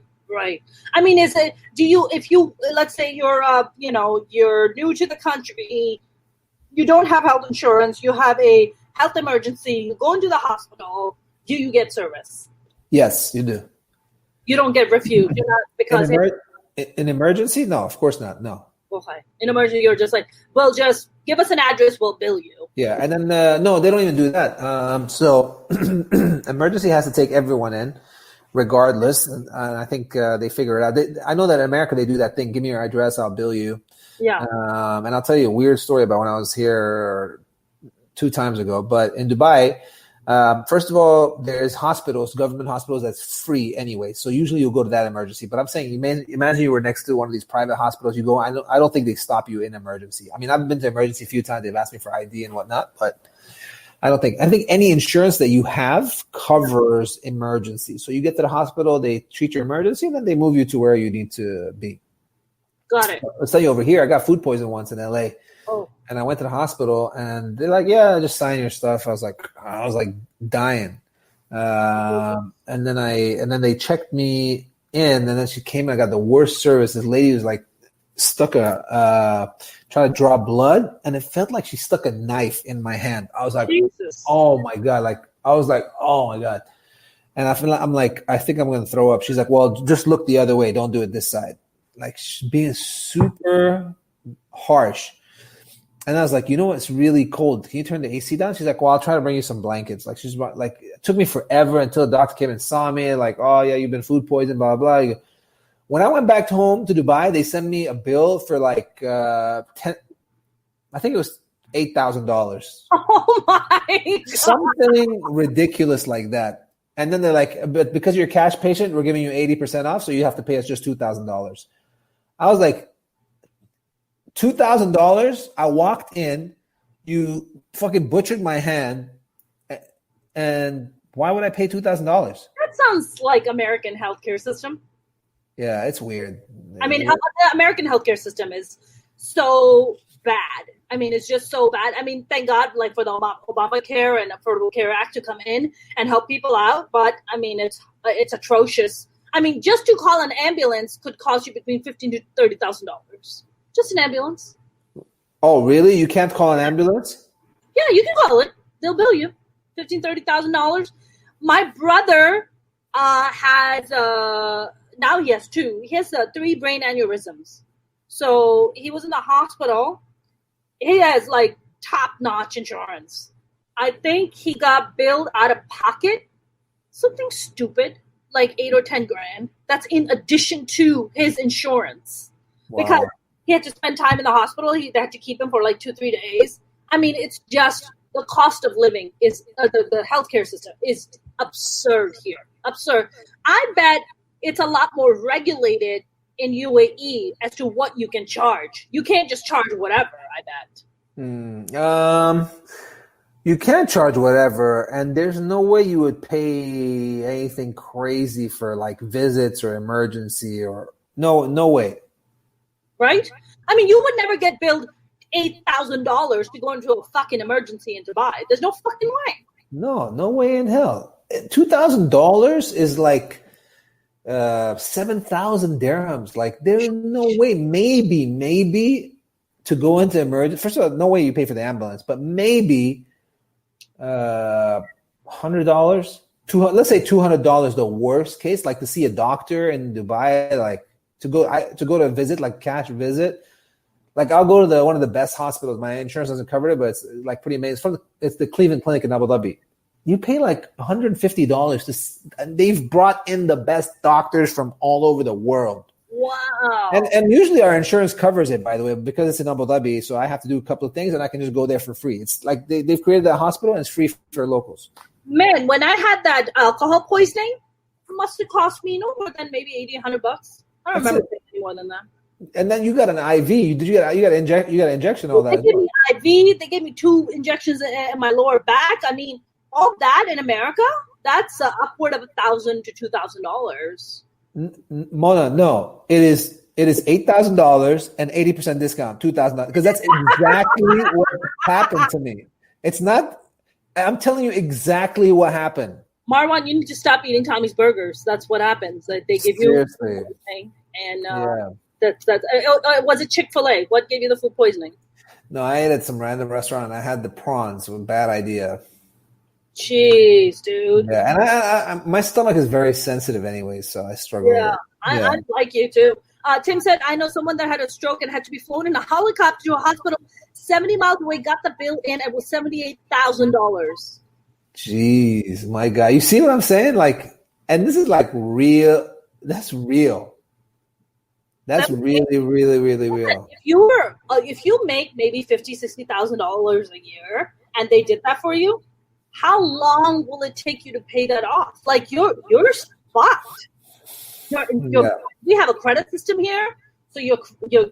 I mean, let's say you're new to the country, you don't have health insurance, you have a health emergency, you go into the hospital, do you get service? Yes, you do. You don't get refused. You're not, because in emergency? No, of course not. No. Okay. In emergency, you're just like, well, just give us an address, we'll bill you. Yeah, and then no, they don't even do that. So emergency has to take everyone in, regardless. And I think they figure it out. I know that in America they do that thing. Give me your address, I'll bill you. Yeah. And I'll tell you a weird story about when I was here 2 times ago. But in Dubai, first of all, there's government hospitals that's free anyway. So usually you'll go to that emergency. But I'm saying, imagine you were next to one of these private hospitals. You go, I don't think they stop you in emergency. I mean, I've been to emergency a few times. They've asked me for ID and whatnot, but I think any insurance that you have covers emergency. So you get to the hospital, they treat your emergency, and then they move you to where you need to be. Got it. Let's tell you over here, I got food poisoning once in LA. Oh. And I went to the hospital and they're like, yeah, just sign your stuff. I was like dying. And then they checked me in, and then she came and I got the worst service. This lady was like trying to draw blood, and it felt like she stuck a knife in my hand. I was like, Jesus. Oh my God. Oh my God. And I think I'm going to throw up. She's like, well, just look the other way. Don't do it this side. Like, she's being super harsh. And I was like, you know what? It's really cold. Can you turn the AC down? She's like, well, I'll try to bring you some blankets. Like, she's like, it took me forever until the doctor came and saw me. Like, oh yeah, you've been food poisoned, blah, blah, blah. When I went back home to Dubai, they sent me a bill for like I think it was $8,000. Oh my God. Something ridiculous like that. And then they're like, but because you're a cash patient, we're giving you 80% off, so you have to pay us just $2,000. I was like, $2,000? I walked in, you fucking butchered my hand, and why would I pay $2,000? That sounds like American healthcare system. Yeah, it's weird. I mean, the American healthcare system is so bad. I mean, it's just so bad. I mean, thank God, like for the Obamacare and Affordable Care Act to come in and help people out. But I mean, it's atrocious. I mean, just to call an ambulance could cost you between $15,000 to $30,000. Just an ambulance. Oh, really? You can't call an ambulance? Yeah, you can call it. They'll bill you $15,000, $30,000. My brother has now he has two. He has 3 brain aneurysms. So he was in the hospital. He has like top-notch insurance. I think he got billed out of pocket, something stupid, like $8 or $10 grand. That's in addition to his insurance. Wow. Because he had to spend time in the hospital. They had to keep him for like 2-3 days. I mean, it's just the cost of living is the healthcare system is absurd here. Absurd. I bet it's a lot more regulated in UAE as to what you can charge. You can't just charge whatever, I bet. You can't charge whatever, and there's no way you would pay anything crazy for like visits or emergency or no way. Right? I mean, you would never get billed $8,000 to go into a fucking emergency in Dubai. There's no fucking way. No way in hell. $2,000 is like 7,000 dirhams. Like there's no way. Maybe to go into emergency. First of all, no way you pay for the ambulance, but maybe $100, let's say $200. The worst case, like to see a doctor in Dubai, like to go to a visit, like cash visit. Like I'll go to one of the best hospitals. My insurance doesn't cover it, but it's like pretty amazing. It's the Cleveland Clinic in Abu Dhabi. You pay like $150 they've brought in the best doctors from all over the world. Wow. And usually our insurance covers it, by the way, because it's in Abu Dhabi. So I have to do a couple of things and I can just go there for free. It's like they've created that hospital and it's free for locals. Man, when I had that alcohol poisoning, it must have cost me no more than maybe $80, $100. I don't remember any more than that. And then you got an IV. You got injection, all that. They gave me IV. They gave me 2 injections in my lower back. I mean, all that in America, that's upward of $1,000 to $2,000. Mona, no, it is $8,000 and 80% discount, $2,000, because that's exactly what happened to me. It's not. I'm telling you exactly what happened. Marwan, you need to stop eating Tommy's burgers. That's what happens. They give you everything, and that's was it Chick-fil-A? What gave you the food poisoning? No, I ate at some random restaurant and I had the prawns. It was a bad idea. Jeez, dude. Yeah, and I my stomach is very sensitive anyway, so I struggle with it. I like you too. Tim said, I know someone that had a stroke and had to be flown in a helicopter to a hospital 70 miles away, got the bill in, it was $78,000. Jeez, my God. You see what I'm saying? Like, and this is like real. That's real. That's really, really, really real. If you make maybe $50,000, $60,000 a year and they did that for you, how long will it take you to pay that off? Like you're fucked. We have a credit system here, so your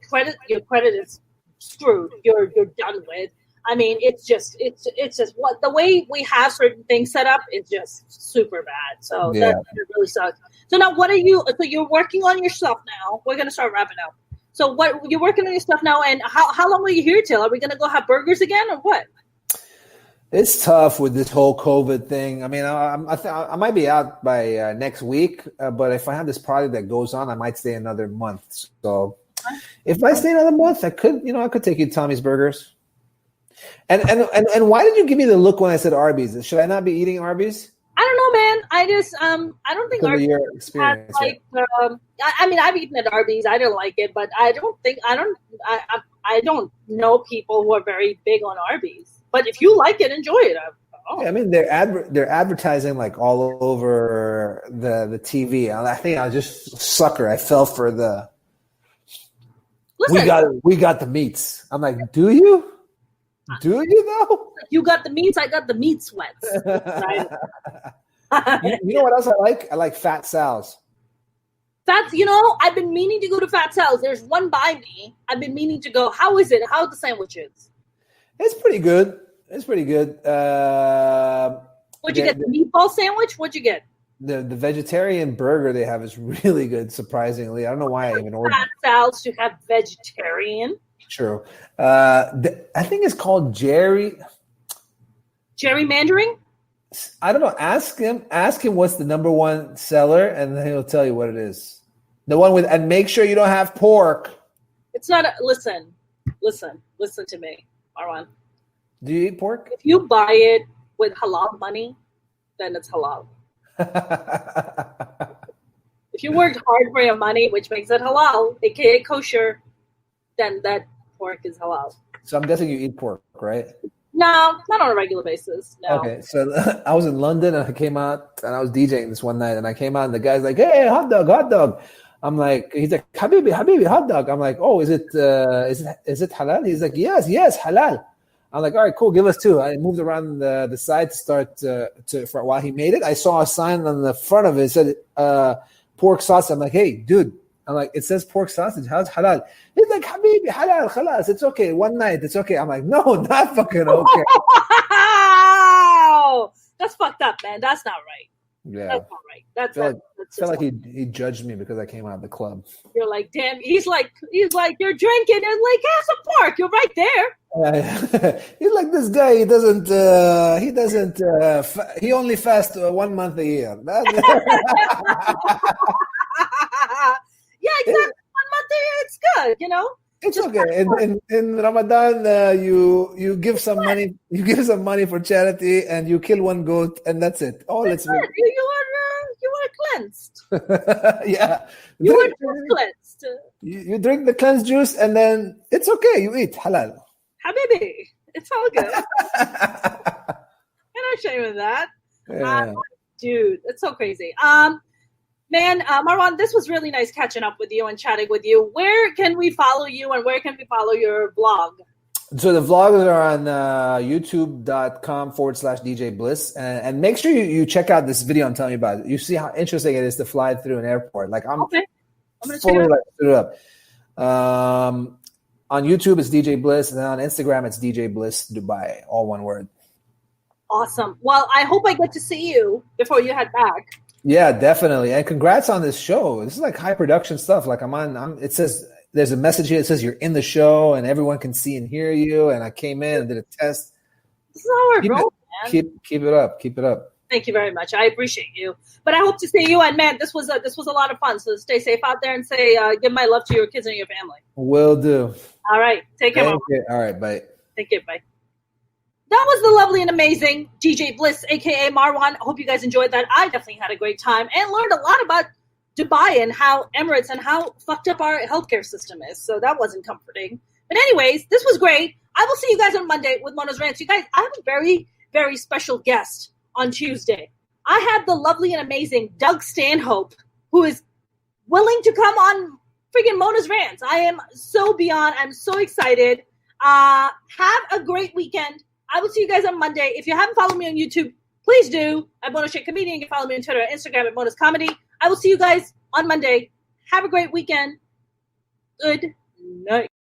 credit is screwed. You're done with. I mean, it's just what the way we have certain things set up is just super bad. So that really sucks. So now, what are you? So you're working on your stuff now. We're gonna start wrapping up. So what you're working on your stuff now, and how long are you here till? Are we gonna go have burgers again, or what? It's tough with this whole COVID thing. I mean, I might be out by next week, but if I have this project that goes on, I might stay another month. So if I stay another month, I could take you to Tommy's Burgers. And why did you give me the look when I said Arby's? Should I not be eating Arby's? I don't know, man. I just I don't think Arby's experience. I mean, I've eaten at Arby's. I didn't like it, but I don't know people who are very big on Arby's. But if you like it, enjoy it. I mean, they're advertising like all over the TV. I think I was just sucker. I fell for the. Listen, we got the meats. I'm like, do you? Do you though? You got the meats. I got the meat sweats. Right? You know what else I like? I like Fat Sal's. Fats, I've been meaning to go to Fat Sal's. There's one by me. I've been meaning to go. How is it? How are the sandwiches? It's pretty good. What'd you get? The meatball sandwich? What'd you get? The vegetarian burger they have is really good, surprisingly. I don't know why I even ordered. Fat Sal's to have vegetarian. True. I think it's called gerrymandering. I don't know. Ask him what's the number one seller, and then he'll tell you what it is. The one with, and make sure you don't have pork. It's not. Listen to me, Marwan. Do you eat pork? If you buy it with halal money, then it's halal. If you worked hard for your money, which makes it halal, aka kosher, then that pork is halal. So I'm guessing you eat pork, right? No, not on a regular basis. No. Okay, so I was in London and I came out and I was DJing this one night and I came out and the guy's like, "Hey, hot dog." I'm like, he's like, Habibi, hot dog. I'm like, "Oh, is it halal?" He's like, "Yes, halal." I'm like, "All right, cool, give us two." I moved around the side to start for while he made it. I saw a sign on the front of it. It said pork sausage. I'm like, "Hey, dude." I'm like, "It says pork sausage. How's halal?" He's like, "Habibi, halal, khalas. It's okay. One night, it's okay." I'm like, "No, not fucking okay." Wow, that's fucked up, man. That's not right. Yeah, that's not right. That's felt like he judged me because I came out of the club. You're like, damn. He's like, you're drinking and like, have some pork. You're right there. He's like, this guy. He only fasts 1 month a year. Yeah, exactly. 1 month a year, it's good. It's just okay. In Ramadan, you give some money. You give some money for charity, and you kill one goat, and that's it. Oh, let's. You were cleansed. Yeah, you were cleansed. You drink the cleansed juice, and then it's okay. You eat halal. Habibi, it's all good. I'm not ashamed of that. Yeah. Dude, it's so crazy. Man, Marwan, this was really nice catching up with you and chatting with you. Where can we follow you and where can we follow your blog? So the vlogs are on youtube.com/DJ Bliss. And make sure you check out this video I'm telling you about. You see how interesting it is to fly through an airport. Like I'm fully like through it up. On YouTube, it's DJ Bliss. And then on Instagram, it's DJ Bliss Dubai. All one word. Awesome. Well, I hope I get to see you before you head back. Yeah, definitely. And congrats on this show. This is like high production stuff. Like it says, there's a message here that says you're in the show and everyone can see and hear you. And I came in and did a test. This is how we're rolling, man. Keep it up. Keep it up. Thank you very much. I appreciate you. But I hope to see you. And man, this was a lot of fun. So stay safe out there and give my love to your kids and your family. Will do. All right. Take care. All right. Bye. Take care. Bye. That was the lovely and amazing DJ Bliss, a.k.a. Marwan. I hope you guys enjoyed that. I definitely had a great time and learned a lot about Dubai and how Emirates and how fucked up our healthcare system is. So that wasn't comforting. But anyways, this was great. I will see you guys on Monday with Mona's Rants. You guys, I have a very, very special guest on Tuesday. I have the lovely and amazing Doug Stanhope, who is willing to come on freaking Mona's Rants. I'm so excited. Have a great weekend. I will see you guys on Monday. If you haven't followed me on YouTube, please do. I'm Mona Sheikh Comedian. You can follow me on Twitter and Instagram at Mona's Comedy. I will see you guys on Monday. Have a great weekend. Good night.